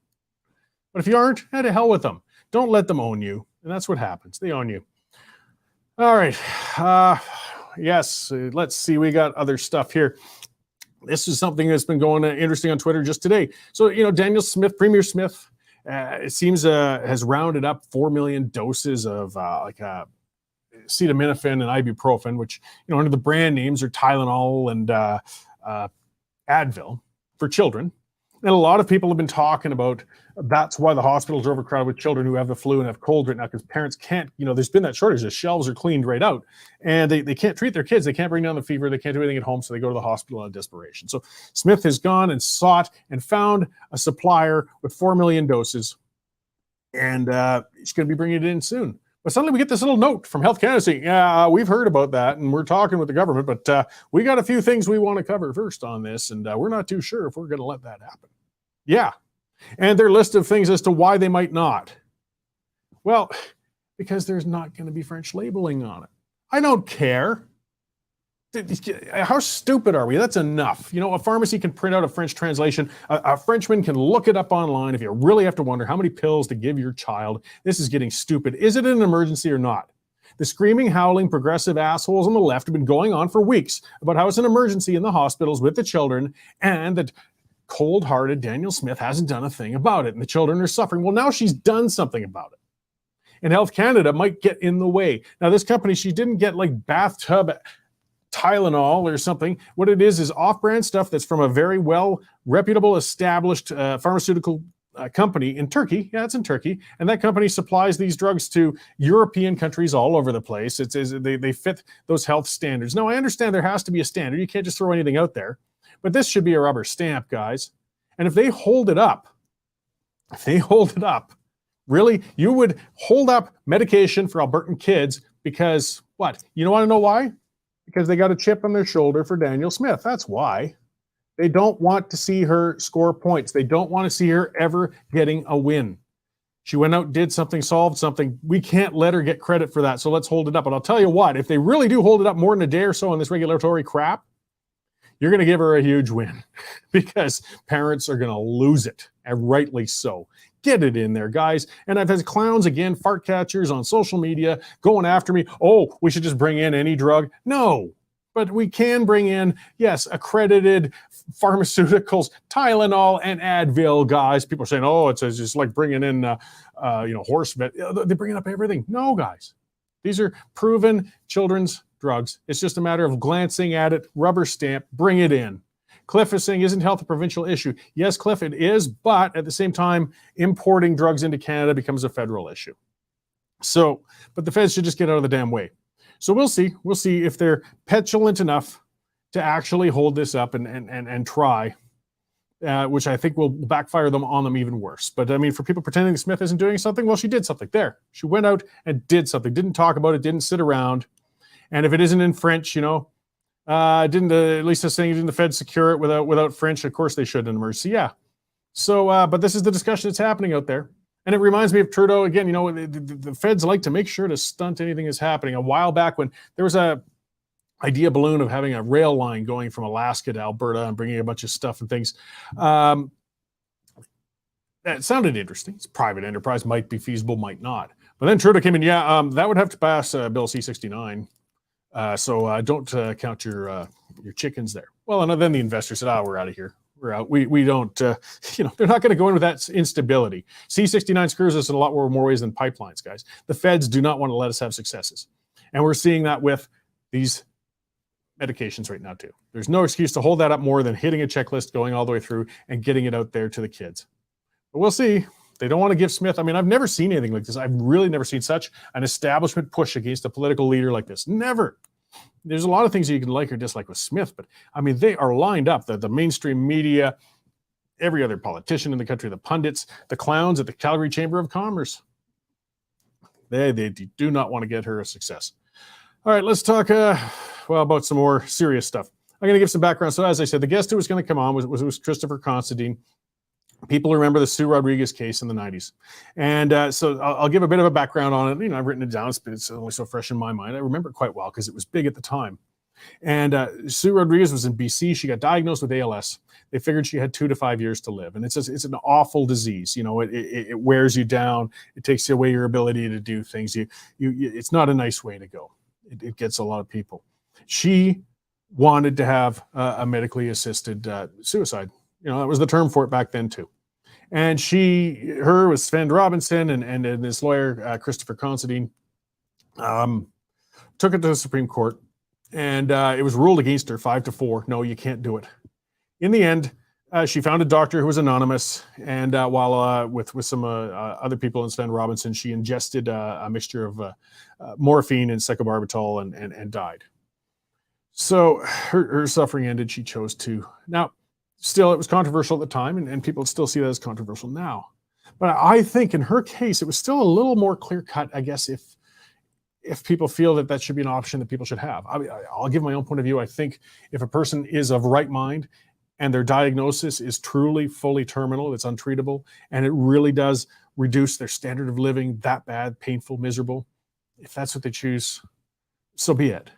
But if you aren't, head to hell with them. Don't let them own you. And that's what happens. They own you. All right. Yes, let's see. We got other stuff here. This is something that's been going interesting on Twitter just today. So, Daniel Smith, Premier Smith, it seems has rounded up 4 million doses of acetaminophen and ibuprofen, which, under the brand names are Tylenol and Advil for children. And a lot of people have been talking about that's why the hospitals are overcrowded with children who have the flu and have cold right now, because parents can't, there's been that shortage. The shelves are cleaned right out and they can't treat their kids. They can't bring down the fever. They can't do anything at home. So they go to the hospital in desperation. So Smith has gone and sought and found a supplier with 4 million doses. And he's going to be bringing it in soon. But suddenly we get this little note from Health Canada saying, yeah, we've heard about that and we're talking with the government, but we got a few things we want to cover first on this. And we're not too sure if we're going to let that happen. Yeah. And their list of things as to why they might not. Well, because there's not going to be French labeling on it. I don't care. How stupid are we? That's enough. A pharmacy can print out a French translation. A Frenchman can look it up online if you really have to wonder how many pills to give your child. This is getting stupid. Is it an emergency or not? The screaming, howling, progressive assholes on the left have been going on for weeks about how it's an emergency in the hospitals with the children and that cold-hearted Daniel Smith hasn't done a thing about it and the children are suffering. Well, now she's done something about it. And Health Canada might get in the way. Now, this company, she didn't get like bathtub Tylenol or something. What it is off-brand stuff that's from a very well reputable, established pharmaceutical company in Turkey. Yeah, it's in Turkey. And that company supplies these drugs to European countries all over the place. They fit those health standards. Now, I understand there has to be a standard. You can't just throw anything out there. But this should be a rubber stamp, guys. And if they hold it up, really, you would hold up medication for Albertan kids because what? You want to know why? Because they got a chip on their shoulder for Daniel Smith. That's why. They don't want to see her score points. They don't want to see her ever getting a win. She went out, did something, solved something. We can't let her get credit for that. So let's hold it up. And I'll tell you what, if they really do hold it up more than a day or so on this regulatory crap, you're going to give her a huge win because parents are going to lose it, and rightly so. Get it in there, guys. And I've had clowns, again, fart catchers on social media going after me. Oh, we should just bring in any drug. No, but we can bring in, yes, accredited pharmaceuticals, Tylenol and Advil, guys. People are saying, oh, it's just like bringing in, horse vet. They're bringing up everything. No, guys. These are proven children's drugs. It's just a matter of glancing at it, rubber stamp, bring it in. Cliff is saying, isn't health a provincial issue? Yes, Cliff, it is, but at the same time, importing drugs into Canada becomes a federal issue. So, but the feds should just get out of the damn way. So we'll see. We'll see if they're petulant enough to actually hold this up and try, which I think will backfire on them even worse. But I mean, for people pretending Smith isn't doing something, well, she did something. There. She went out and did something, didn't talk about it, didn't sit around. And if it isn't in French, didn't at least they're saying didn't the Fed secure it without French? Of course they should in emergency. Yeah. So, but this is the discussion that's happening out there. And it reminds me of Trudeau again. The Feds like to make sure to stunt anything that's happening. A while back when there was a idea balloon of having a rail line going from Alaska to Alberta and bringing a bunch of stuff and things. That sounded interesting. It's private enterprise, might be feasible, might not. But then Trudeau came in, that would have to pass Bill C-69. So don't count your chickens there. Well, and then the investors said, we're out of here. We're out. We don't, they're not going to go in with that instability. C-69 screws us in a lot more ways than pipelines, guys. The feds do not want to let us have successes. And we're seeing that with these medications right now too. There's no excuse to hold that up more than hitting a checklist, going all the way through and getting it out there to the kids. But we'll see. They don't want to give Smith. I mean, I've never seen anything like this. I've really never seen such an establishment push against a political leader like this. Never. There's a lot of things you can like or dislike with Smith, but I mean, they are lined up. The mainstream media, every other politician in the country, the pundits, the clowns at the Calgary Chamber of Commerce. They do not want to get her a success. All right, let's talk about some more serious stuff. I'm going to give some background. So as I said, the guest who was going to come on was Christopher Considine. People remember the Sue Rodriguez case in the 90s. And so I'll give a bit of a background on it. I've written it down. It's only so fresh in my mind. I remember it quite well because it was big at the time. And Sue Rodriguez was in BC. She got diagnosed with ALS. They figured she had 2 to 5 years to live. And it's an awful disease. You know, it wears you down. It takes away your ability to do things. It's not a nice way to go. It gets a lot of people. She wanted to have a medically assisted suicide. You know, that was the term for it back then too. And her with Sven Robinson and this lawyer, Christopher Considine, took it to the Supreme Court. And it was ruled against her 5-4. No, you can't do it. In the end, she found a doctor who was anonymous. And while with some other people in Sven Robinson, she ingested a mixture of morphine and secobarbital and died. So her suffering ended. She chose to. Now, still, it was controversial at the time, and people still see that as controversial now. But I think in her case, it was still a little more clear-cut, I guess, if people feel that should be an option that people should have. I'll give my own point of view. I think if a person is of right mind and their diagnosis is truly fully terminal, it's untreatable, and it really does reduce their standard of living that bad, painful, miserable, if that's what they choose, so be it.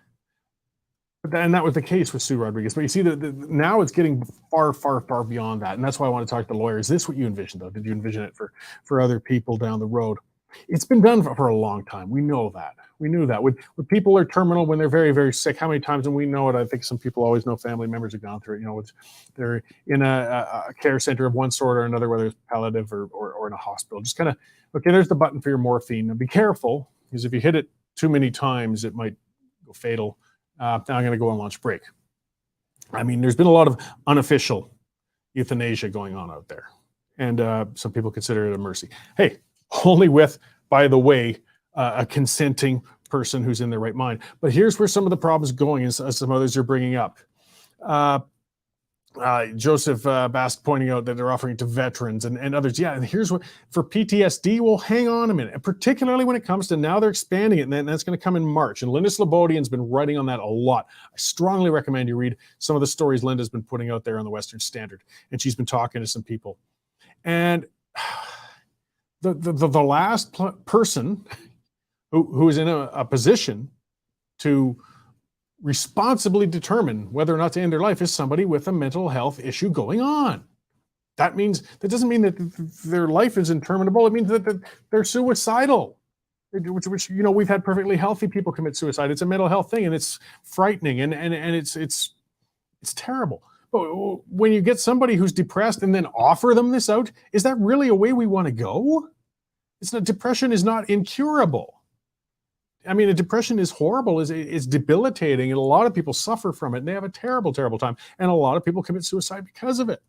And that was the case with Sue Rodriguez. But you see, now it's getting far, far, far beyond that. And that's why I want to talk to the lawyer. Is this what you envisioned, though? Did you envision it for other people down the road? It's been done for a long time. We know that. We knew that. When people are terminal, when they're very, very sick, how many times, and we know it, I think some people always know family members have gone through it. You know, they're in a care center of one sort or another, whether it's palliative or in a hospital. Just kind of, okay, there's the button for your morphine. Now be careful, because if you hit it too many times, it might go fatal. Now I'm going to go on lunch break. I mean, there's been a lot of unofficial euthanasia going on out there. And some people consider it a mercy. Hey, only with, by the way, a consenting person who's in their right mind. But here's where some of the problems going, as some others are bringing up. Joseph Bask pointing out that they're offering it to veterans and others. Yeah, and here's what, for PTSD, well, hang on a minute. And particularly when it comes to, now they're expanding it, and that's going to come in March. And Linda Slobodian's been writing on that a lot. I strongly recommend you read some of the stories Linda's been putting out there on the Western Standard. And she's been talking to some people. And the last person who is in a position to responsibly determine whether or not to end their life is somebody with a mental health issue going on. That doesn't mean that their life is interminable. It means that they're suicidal, which you know, we've had perfectly healthy people commit suicide. It's a mental health thing, and it's frightening, and it's terrible. But when you get somebody who's depressed and then offer them this out, is that really a way we want to go? Depression is not incurable. I mean, a depression is horrible, it's debilitating, and a lot of people suffer from it, and they have a terrible, terrible time. And a lot of people commit suicide because of it.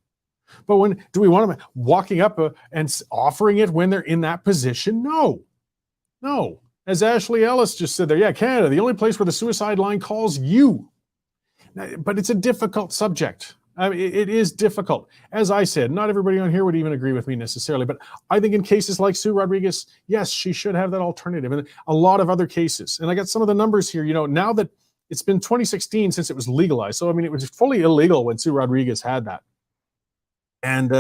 But do we want them walking up and offering it when they're in that position? No. As Ashley Ellis just said there, yeah, Canada, the only place where the suicide line calls you. But it's a difficult subject. I mean, it is difficult. As I said, not everybody on here would even agree with me necessarily, but I think in cases like Sue Rodriguez, yes, she should have that alternative. And a lot of other cases. And I got some of the numbers here, you know, now that it's been 2016 since it was legalized. So, I mean, it was fully illegal when Sue Rodriguez had that. And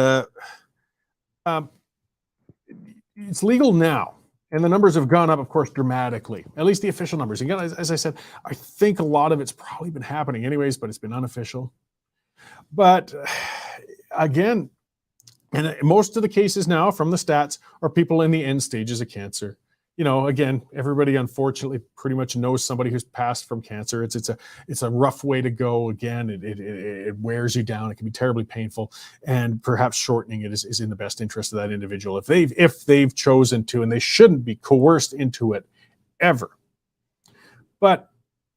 it's legal now. And the numbers have gone up, of course, dramatically, at least the official numbers. Again, as I said, I think a lot of it's probably been happening anyways, but it's been unofficial. But again, and most of the cases now from the stats are people in the end stages of cancer. You know, again, everybody unfortunately pretty much knows somebody who's passed from cancer. It's a rough way to go. Again, it wears you down. It can be terribly painful, and perhaps shortening it is in the best interest of that individual if they've chosen to, and they shouldn't be coerced into it ever. But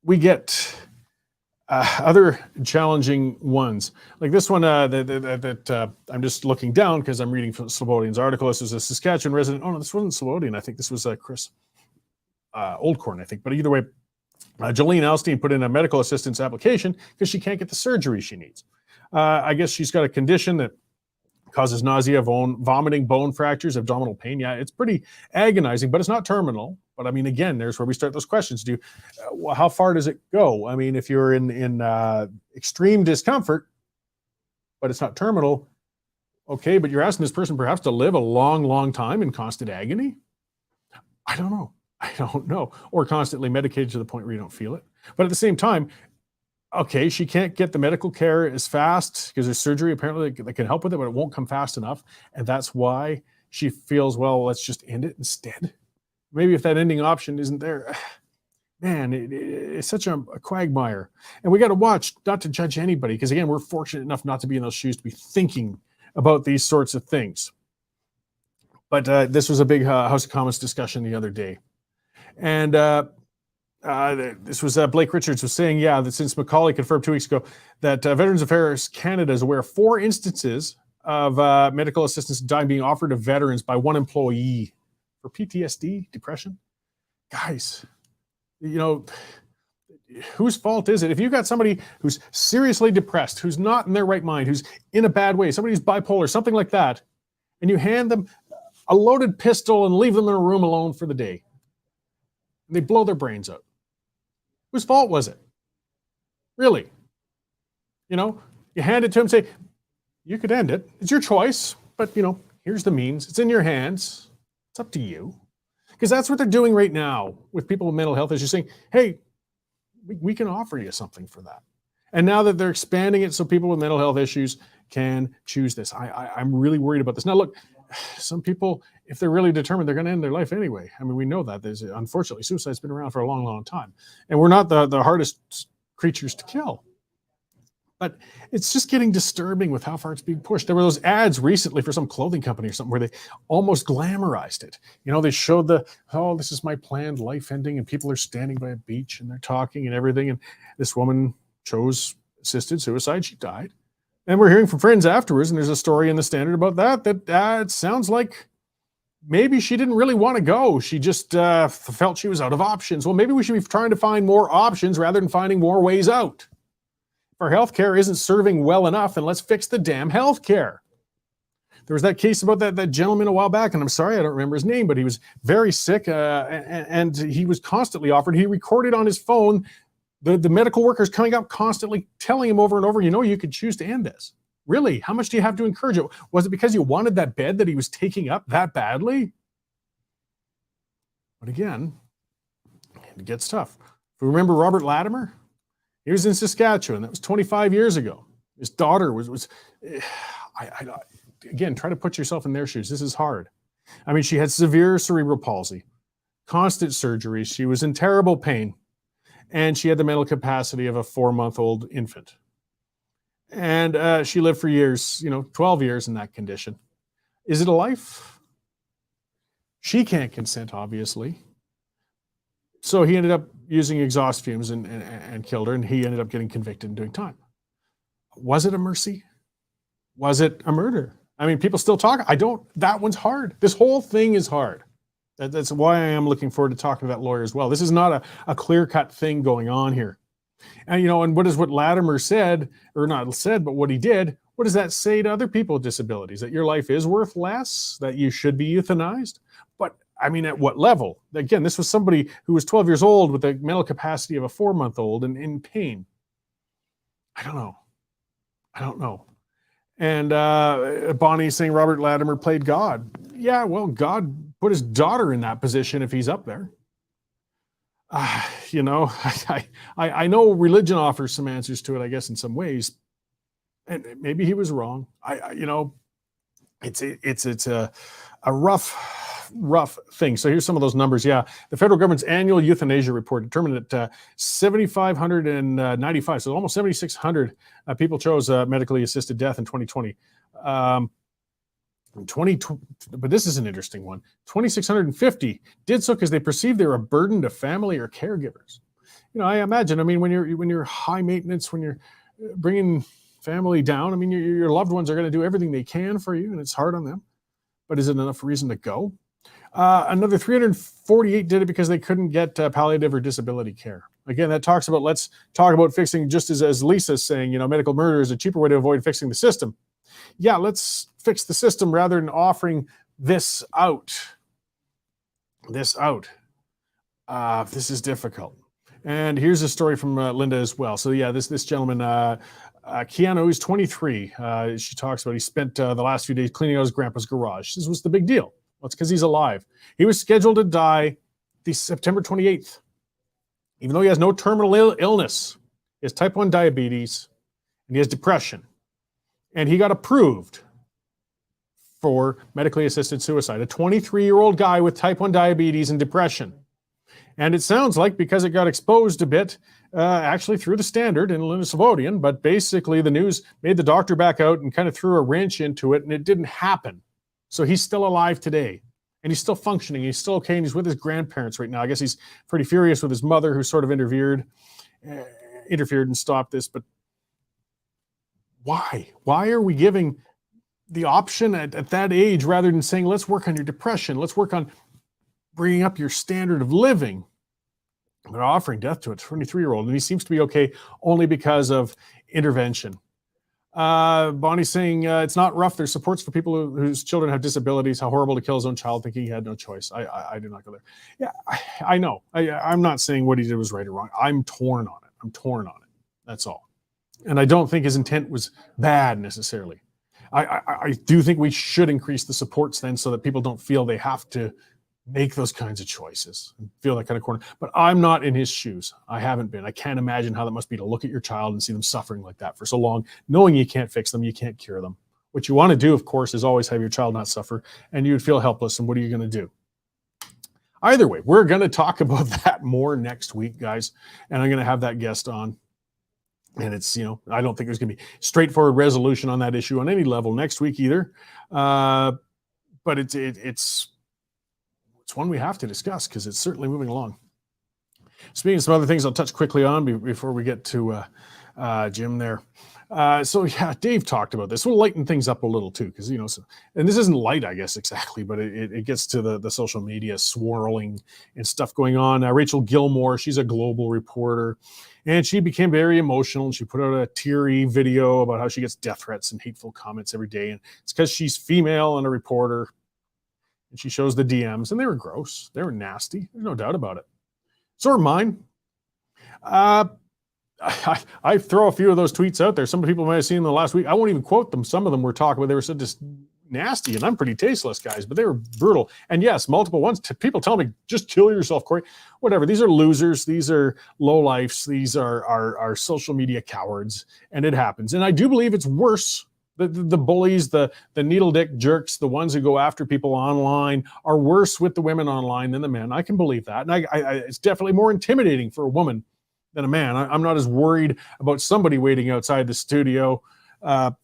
we get other challenging ones, like this one that I'm just looking down because I'm reading from Slobodian's article. This was a Saskatchewan resident. Oh no, this wasn't Slobodian. I think this was Chris Oldcorn, I think. But either way, Jolene Alstein put in a medical assistance application because she can't get the surgery she needs. I guess she's got a condition that causes nausea, vomiting, bone fractures, abdominal pain. Yeah, it's pretty agonizing, but it's not terminal. But I mean, again, there's where we start those questions. How far does it go? I mean, if you're in extreme discomfort, but it's not terminal, okay, but you're asking this person perhaps to live a long, long time in constant agony? I don't know. Or constantly medicated to the point where you don't feel it. But at the same time, okay, she can't get the medical care as fast because there's surgery apparently that can help with it, but it won't come fast enough. And that's why she feels, well, let's just end it instead. Maybe if that ending option isn't there, man, it's such a quagmire. And we got to watch not to judge anybody because, again, we're fortunate enough not to be in those shoes to be thinking about these sorts of things. But this was a big House of Commons discussion the other day. And this was Blake Richards was saying, yeah, that since Macaulay confirmed 2 weeks ago that Veterans Affairs Canada is aware of 4 instances of medical assistance dying being offered to veterans by one employee for PTSD, depression. Guys, you know, whose fault is it? If you've got somebody who's seriously depressed, who's not in their right mind, who's in a bad way, somebody who's bipolar, something like that, and you hand them a loaded pistol and leave them in a room alone for the day, and they blow their brains out. Whose fault was it? Really? You know, you hand it to him, say, you could end it. It's your choice, but, you know, here's the means. It's in your hands. It's up to you. Because that's what they're doing right now with people with mental health issues, saying, hey, we can offer you something for that. And now that they're expanding it so people with mental health issues can choose this, I'm really worried about this. Now, look, some people, if they're really determined, they're going to end their life anyway. I mean, we know that. Unfortunately, suicide's been around for a long, long time. And we're not the hardest creatures to kill. But it's just getting disturbing with how far it's being pushed. There were those ads recently for some clothing company or something where they almost glamorized it. You know, they showed this is my planned life ending, and people are standing by a beach and they're talking and everything. And this woman chose assisted suicide. She died. And we're hearing from friends afterwards, and there's a story in the Standard about that it sounds like maybe she didn't really want to go. She just felt she was out of options. Well, maybe we should be trying to find more options rather than finding more ways out. If our healthcare isn't serving well enough, then let's fix the damn healthcare. There was that case about that gentleman a while back, and I'm sorry, I don't remember his name, but he was very sick, and he was constantly offered. He recorded on his phone the medical workers coming up constantly telling him over and over, you know, you could choose to end this. Really? How much do you have to encourage it? Was it because you wanted that bed that he was taking up that badly? But again, it gets tough. If we remember Robert Latimer, he was in Saskatchewan. That was 25 years ago. His daughter was again, try to put yourself in their shoes. This is hard. I mean, she had severe cerebral palsy, constant surgeries. She was in terrible pain. And she had the mental capacity of a 4-month-old infant. And she lived for years, 12 years in that condition. Is it a life? She can't consent, obviously. So he ended up using exhaust fumes and killed her, and he ended up getting convicted and doing time. Was it a mercy? Was it a murder? I mean, people still talk. That one's hard. This whole thing is hard. That's why I am looking forward to talking to that lawyer as well. This is not a clear-cut thing going on here. And, and what Latimer said, or not said, but what he did, what does that say to other people with disabilities? That your life is worth less? That you should be euthanized? But, I mean, at what level? Again, this was somebody who was 12 years old with the mental capacity of a 4-month-old and in pain. I don't know. And Bonnie's saying Robert Latimer played God. Yeah, well, God put his daughter in that position if he's up there. I know religion offers some answers to it, I guess, in some ways. And maybe he was wrong. It's a rough thing. So here's some of those numbers. Yeah, the federal government's annual euthanasia report determined that 7,595, so almost 7,600 people chose medically assisted death in 2020. But this is an interesting one. 2,650 did so because they perceived they were a burden to family or caregivers. I imagine. I mean, when you're high maintenance, when you're bringing family down, I mean, your loved ones are going to do everything they can for you, and it's hard on them. But is it enough reason to go? Another 348 did it because they couldn't get palliative or disability care. Again, that talks about, let's talk about fixing, just as Lisa's saying, medical murder is a cheaper way to avoid fixing the system. Yeah, let's fix the system rather than offering this out. This is difficult. And here's a story from Linda as well. So yeah, this gentleman, Keanu, who's 23. She talks about he spent the last few days cleaning out his grandpa's garage. This was the big deal. Well, it's because he's alive. He was scheduled to die the September 28th, even though he has no terminal illness. He has type 1 diabetes and he has depression. And he got approved for medically assisted suicide. A 23-year-old guy with type 1 diabetes and depression. And it sounds like because it got exposed a bit, actually through the Standard in Linusavodian, but basically the news made the doctor back out and kind of threw a wrench into it, and it didn't happen. So he's still alive today, and he's still functioning. He's still okay, and he's with his grandparents right now. I guess he's pretty furious with his mother, who sort of interfered and stopped this. But why? Why are we giving the option at that age rather than saying, let's work on your depression, let's work on bringing up your standard of living? They're offering death to a 23-year-old, and he seems to be okay only because of intervention. Bonnie's saying it's not rough. There's supports for people whose children have disabilities. How horrible to kill his own child thinking he had no choice. I do not go there. Yeah, I know. I'm not saying what he did was right or wrong. I'm torn on it. That's all. And I don't think his intent was bad necessarily. I do think we should increase the supports then so that people don't feel they have to make those kinds of choices and feel that kind of corner. But I'm not in his shoes. I haven't been. I can't imagine how that must be to look at your child and see them suffering like that for so long, knowing you can't fix them, you can't cure them. What you want to do, of course, is always have your child not suffer, and you'd feel helpless, and what are you going to do? Either way, we're going to talk about that more next week, guys, and I'm going to have that guest on. And it's, I don't think there's going to be straightforward resolution on that issue on any level next week either. But it's one we have to discuss because it's certainly moving along. Speaking of some other things I'll touch quickly on before we get to Jim there. So yeah, Dave talked about this. We'll lighten things up a little too, because and this isn't light, I guess, exactly, but it gets to the social media swirling and stuff going on. Rachel Gilmore, she's a global reporter, and she became very emotional. And she put out a teary video about how she gets death threats and hateful comments every day, and it's because she's female and a reporter. And she shows the DMs, and they were gross. They were nasty. There's no doubt about it. So are mine. I throw a few of those tweets out there. Some people might have seen them the last week. I won't even quote them. Some of them were talking about they were so just nasty, and I'm pretty tasteless, guys, but they were brutal. And yes, multiple ones. People tell me, just kill yourself, Cory. Whatever. These are losers. These are lowlifes. These are social media cowards, and it happens. And I do believe it's worse. The bullies, the needle dick jerks, the ones who go after people online are worse with the women online than the men. I can believe that. And it's definitely more intimidating for a woman than a man. I'm not as worried about somebody waiting outside the studio, to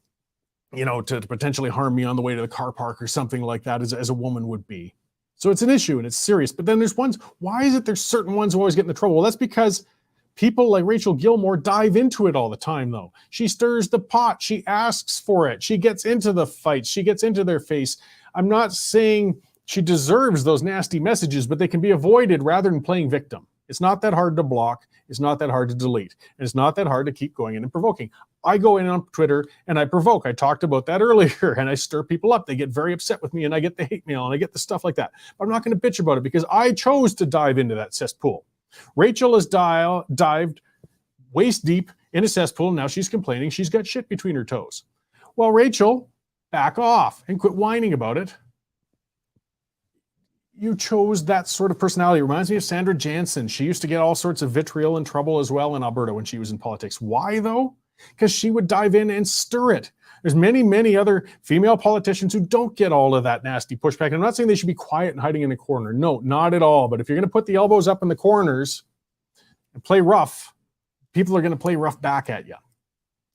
potentially harm me on the way to the car park or something like that as a woman would be. So it's an issue and it's serious. But then there's ones, why is it there's certain ones who always get in the trouble? Well, that's because people like Rachel Gilmore dive into it all the time, though. She stirs the pot. She asks for it. She gets into the fight. She gets into their face. I'm not saying she deserves those nasty messages, but they can be avoided rather than playing victim. It's not that hard to block. It's not that hard to delete. And it's not that hard to keep going in and provoking. I go in on Twitter and I provoke. I talked about that earlier, and I stir people up. They get very upset with me, and I get the hate mail, and I get the stuff like that. But I'm not going to bitch about it because I chose to dive into that cesspool. Rachel has dived waist deep in a cesspool, and now she's complaining she's got shit between her toes. Well, Rachel, back off and quit whining about it. You chose that sort of personality. It reminds me of Sandra Jansen. She used to get all sorts of vitriol and trouble as well in Alberta when she was in politics. Why, though? Because she would dive in and stir it. There's many, many other female politicians who don't get all of that nasty pushback. And I'm not saying they should be quiet and hiding in a corner. No, not at all. But if you're going to put the elbows up in the corners and play rough, people are going to play rough back at you.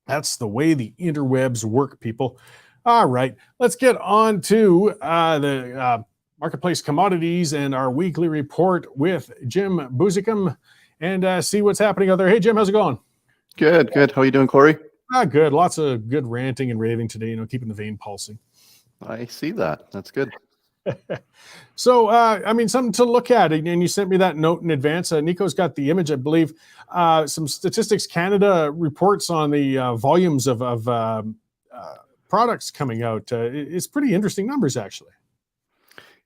That's the way the interwebs work, people. All right, let's get on to the marketplace commodities and our weekly report with Jim Buzicum and see what's happening out there. Hey, Jim, how's it going? Good. How are you doing, Cory? Good. Lots of good ranting and raving today, keeping the vein pulsing. I see that. That's good. So, something to look at. And you sent me that note in advance. Nico's got the image, I believe. Some Statistics Canada reports on the volumes of products coming out. It's pretty interesting numbers, actually.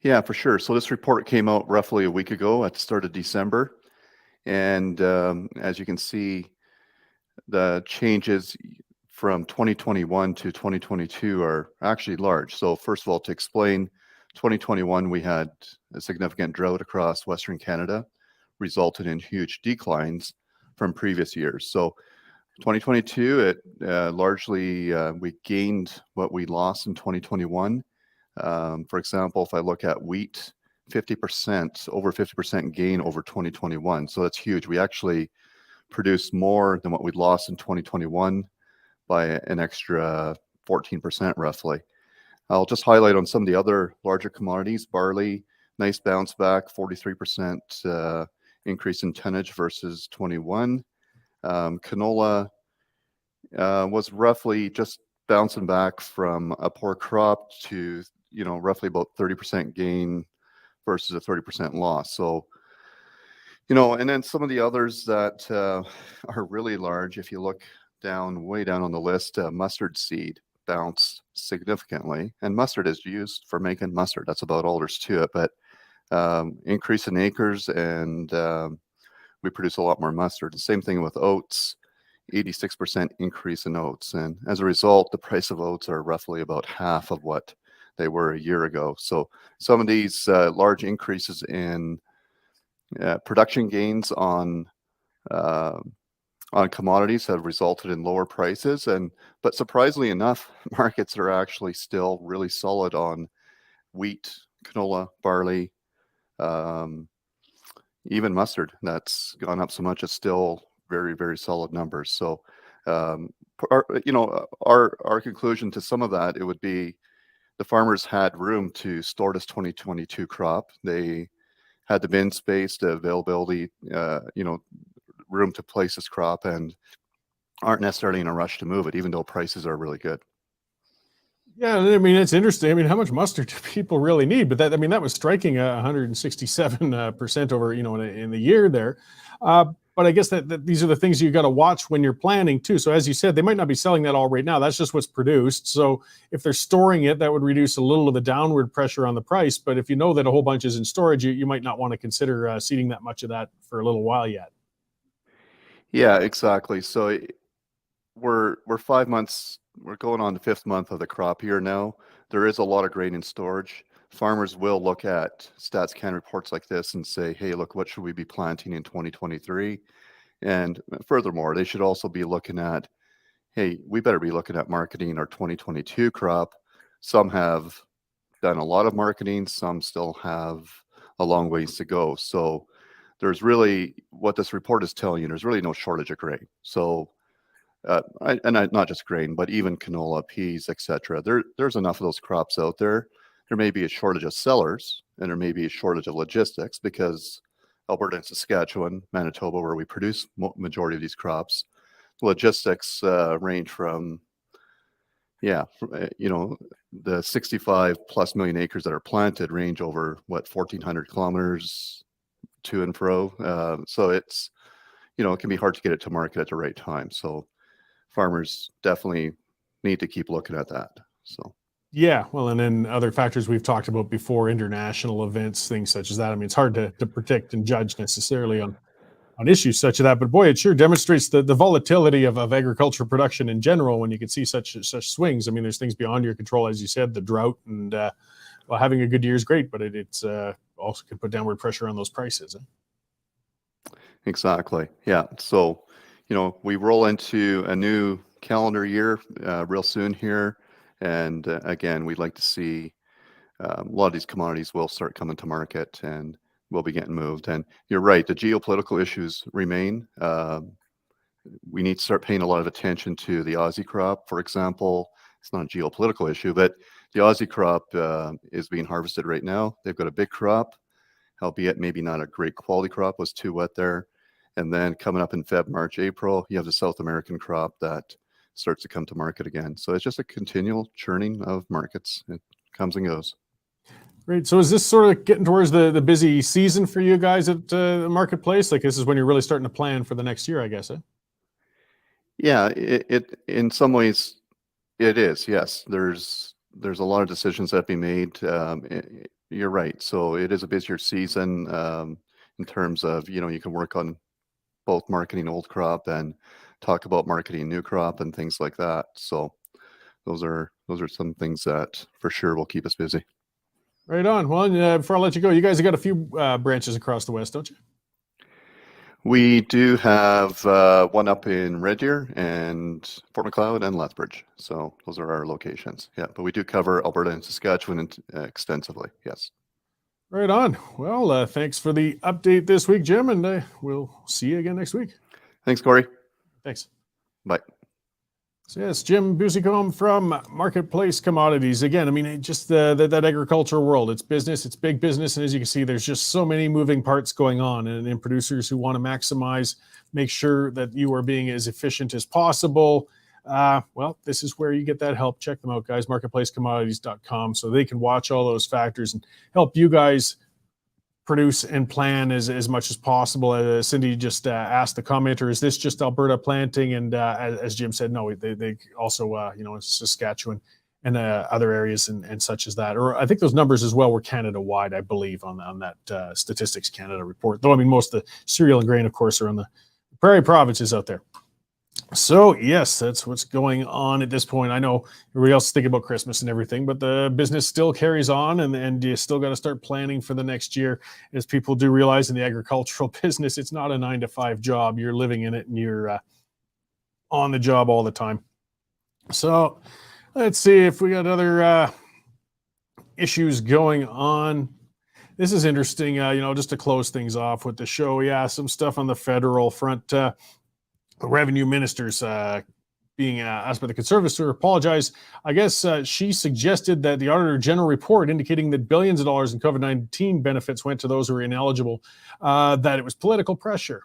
Yeah, for sure. So this report came out roughly a week ago at the start of December. And as you can see, the changes from 2021 to 2022 are actually large. So first of all, to explain, 2021, we had a significant drought across Western Canada, resulted in huge declines from previous years. So 2022, it largely we gained what we lost in 2021. For example, if I look at wheat, 50%, over 50% gain over 2021. So that's huge. We actually produced more than what we lost in 2021 by an extra 14% roughly. I'll just highlight on some of the other larger commodities. Barley, nice bounce back, 43% increase in tonnage versus 21. Canola was roughly just bouncing back from a poor crop to, roughly about 30% gain versus a 30% loss. So, and then some of the others that are really large, if you look way down on the list, mustard seed bounced significantly. And mustard is used for making mustard. That's about all there's to it. But increase in acres, and we produce a lot more mustard. The same thing with oats, 86% increase in oats. And as a result, the price of oats are roughly about half of what they were a year ago. So some of these large increases in production gains on commodities have resulted in lower prices. But surprisingly enough, markets are actually still really solid on wheat, canola, barley, even mustard. That's gone up so much. It's still very, very solid numbers. So, our conclusion to some of that, it would be the farmers had room to store this 2022 crop. They had the bin space, the availability, room to place this crop, and aren't necessarily in a rush to move it, even though prices are really good. Yeah, I mean, it's interesting. I mean, how much mustard do people really need? But that was striking 167% over, in the year there. But I guess that these are the things you got to watch when you're planning too. So as you said, they might not be selling that all right now. That's just what's produced. So if they're storing it, that would reduce a little of the downward pressure on the price. But if you know that a whole bunch is in storage, you might not want to consider seeding that much of that for a little while yet. Yeah, exactly. So we're 5 months. We're going on the 5th month of the crop year now. There is a lot of grain in storage. Farmers will look at StatsCan reports like this and say, hey, look, what should we be planting in 2023? And furthermore, they should also be looking at, hey, we better be looking at marketing our 2022 crop. Some have done a lot of marketing. Some still have a long ways to go. So there's really, what this report is telling you, there's really no shortage of grain. So not just grain, but even canola, peas, etc. There's enough of those crops out there. There may be a shortage of sellers, and there may be a shortage of logistics, because Alberta and Saskatchewan, Manitoba, where we produce majority of these crops, logistics range from, the 65 plus million acres that are planted range over 1,400 kilometers to and fro. So it's, it can be hard to get it to market at the right time. So farmers definitely need to keep looking at that. So. Yeah, well, and then other factors we've talked about before, international events, things such as that. I mean, it's hard to predict and judge necessarily on issues such as that. But boy, it sure demonstrates the volatility of agriculture production in general when you can see such swings. I mean, there's things beyond your control, as you said, the drought, and having a good year is great, but it's also can put downward pressure on those prices. Exactly. Yeah. So, we roll into a new calendar year real soon here. And again, we'd like to see a lot of these commodities will start coming to market and will be getting moved. And you're right, the geopolitical issues remain. We need to start paying a lot of attention to the Aussie crop, for example. It's not a geopolitical issue, but the Aussie crop is being harvested right now. They've got a big crop, albeit maybe not a great quality crop, was too wet there. And then coming up in Feb, March, April, you have the South American crop that starts to come to market again. So it's just a continual churning of markets. It comes and goes. Great. So is this sort of getting towards the busy season for you guys at the marketplace? Like, this is when you're really starting to plan for the next year, I guess, eh? Yeah, it in some ways it is. Yes, there's a lot of decisions that be made. You're right. So it is a busier season in terms of, you can work on both marketing old crop and talk about marketing new crop and things like that. So those are some things that for sure will keep us busy. Right on. Well, before I let you go, you guys have got a few branches across the West, don't you? We do have one up in Red Deer and Fort Macleod and Lethbridge. So those are our locations. Yeah, but we do cover Alberta and Saskatchewan extensively. Yes. Right on. Well, thanks for the update this week, Jim, and we'll see you again next week. Thanks, Cory. Thanks. Bye. So yes, Jim Busicombe from Marketplace Commodities. Again, I mean, just that agricultural world, it's business, it's big business. And as you can see, there's just so many moving parts going on, and producers who want to maximize, make sure that you are being as efficient as possible. Well, this is where you get that help. Check them out, guys, marketplacecommodities.com, so they can watch all those factors and help you guys produce and plan as much as possible. Cindy just asked the commenter, is this just Alberta planting? And as Jim said, no, they also, in Saskatchewan and other areas and such as that. Or I think those numbers as well were Canada-wide, I believe, on that Statistics Canada report. Though, I mean, most of the cereal and grain, of course, are on the prairie provinces out there. So, yes, that's what's going on at this point. I know everybody else is thinking about Christmas and everything, but the business still carries on, and you still got to start planning for the next year, as people do realize in the agricultural business, it's not a 9-to-5 job. You're living in it, and you're on the job all the time. So, let's see if we got other issues going on. This is interesting, just to close things off with the show. Yeah, some stuff on the federal front. The revenue minister's being asked by the Conservatives to apologize. I guess she suggested that the Auditor General report indicating that billions of dollars in COVID-19 benefits went to those who were ineligible, that it was political pressure.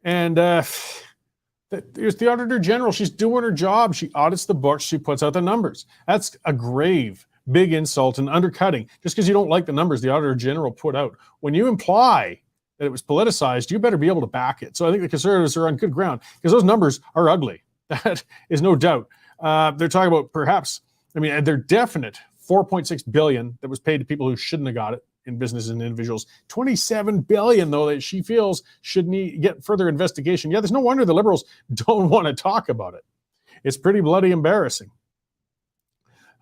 And there's the Auditor General. She's doing her job. She audits the books. She puts out the numbers. That's a grave, big insult and undercutting. Just because you don't like the numbers the Auditor General put out. When you imply that it was politicized, you better be able to back it. So I think the Conservatives are on good ground, because those numbers are ugly. That is no doubt. They're talking about perhaps, I mean, they're definite $4.6 billion that was paid to people who shouldn't have got it in businesses and individuals. $27 billion, though, that she feels should get further investigation. Yeah, there's no wonder the Liberals don't want to talk about it. It's pretty bloody embarrassing.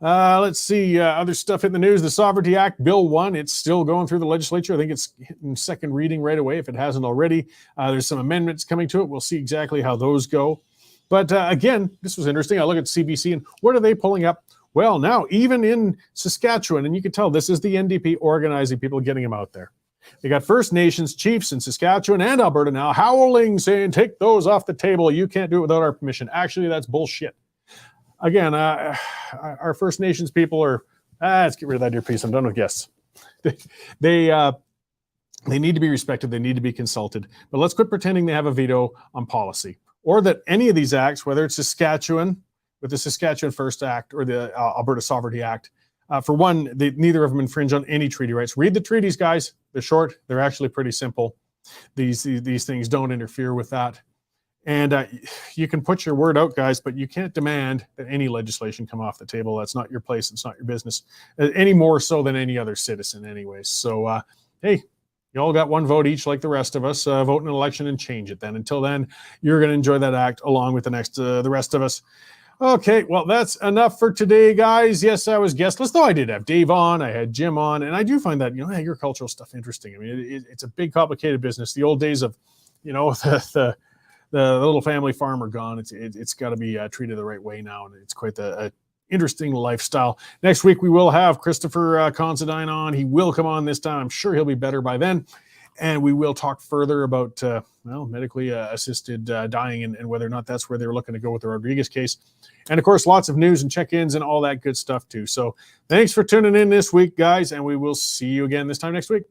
Let's see, other stuff in the news. The Sovereignty Act, Bill 1, it's still going through the legislature. I think it's hitting second reading right away if it hasn't already. There's some amendments coming to it. We'll see exactly how those go. But again, this was interesting. I look at CBC, and what are they pulling up? Well, now, even in Saskatchewan, and you can tell this is the NDP organizing people, getting them out there. They got First Nations chiefs in Saskatchewan and Alberta now howling, saying, take those off the table. You can't do it without our permission. Actually, that's bullshit. Again, our First Nations people are, let's get rid of that earpiece. I'm done with guests. They need to be respected. They need to be consulted. But let's quit pretending they have a veto on policy, or that any of these acts, whether it's Saskatchewan with the Saskatchewan First Act or the Alberta Sovereignty Act, for one, neither of them infringe on any treaty rights. Read the treaties, guys. They're short. They're actually pretty simple. These things don't interfere with that. And you can put your word out, guys, but you can't demand that any legislation come off the table. That's not your place. It's not your business, any more so than any other citizen anyways. So, hey, you all got one vote each like the rest of us. Vote in an election and change it then. Until then, you're going to enjoy that act along with the rest of us. Okay, well, that's enough for today, guys. Yes, I was guestless, though I did have Dave on. I had Jim on, and I do find that, agricultural stuff interesting. I mean, it's a big, complicated business. The old days of, the little family farmer gone. It's got to be treated the right way now, and it's quite the interesting lifestyle. Next week we will have Christopher Considine on. He will come on this time. I'm sure he'll be better by then, and we will talk further about medically assisted dying and whether or not that's where they were looking to go with the Rodriguez case, and of course lots of news and check-ins and all that good stuff too. So thanks for tuning in this week, guys, and we will see you again this time next week.